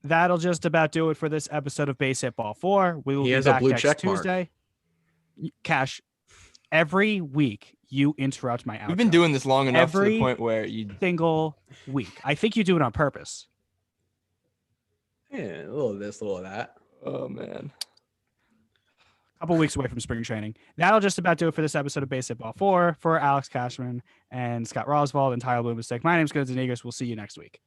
[SPEAKER 1] That'll just about do it for this episode of Base Hit Ball 4. We will
[SPEAKER 4] He
[SPEAKER 1] be
[SPEAKER 4] has a
[SPEAKER 1] back
[SPEAKER 4] blue
[SPEAKER 1] next
[SPEAKER 4] check mark.
[SPEAKER 1] Tuesday. Cash, every week you interrupt my outro.
[SPEAKER 5] We've been doing this long enough to
[SPEAKER 1] Every
[SPEAKER 5] the point where you.
[SPEAKER 1] single week. I think you do it on purpose.
[SPEAKER 4] Yeah, a little of this, a little of that.
[SPEAKER 5] Oh man.
[SPEAKER 1] Couple weeks away from spring training. That'll just about do it for this episode of Base Hit Ball 4. For Alex Cashman and Scott Roswald and Tyler Blumenstick, my name's Good Denigris. We'll see you next week.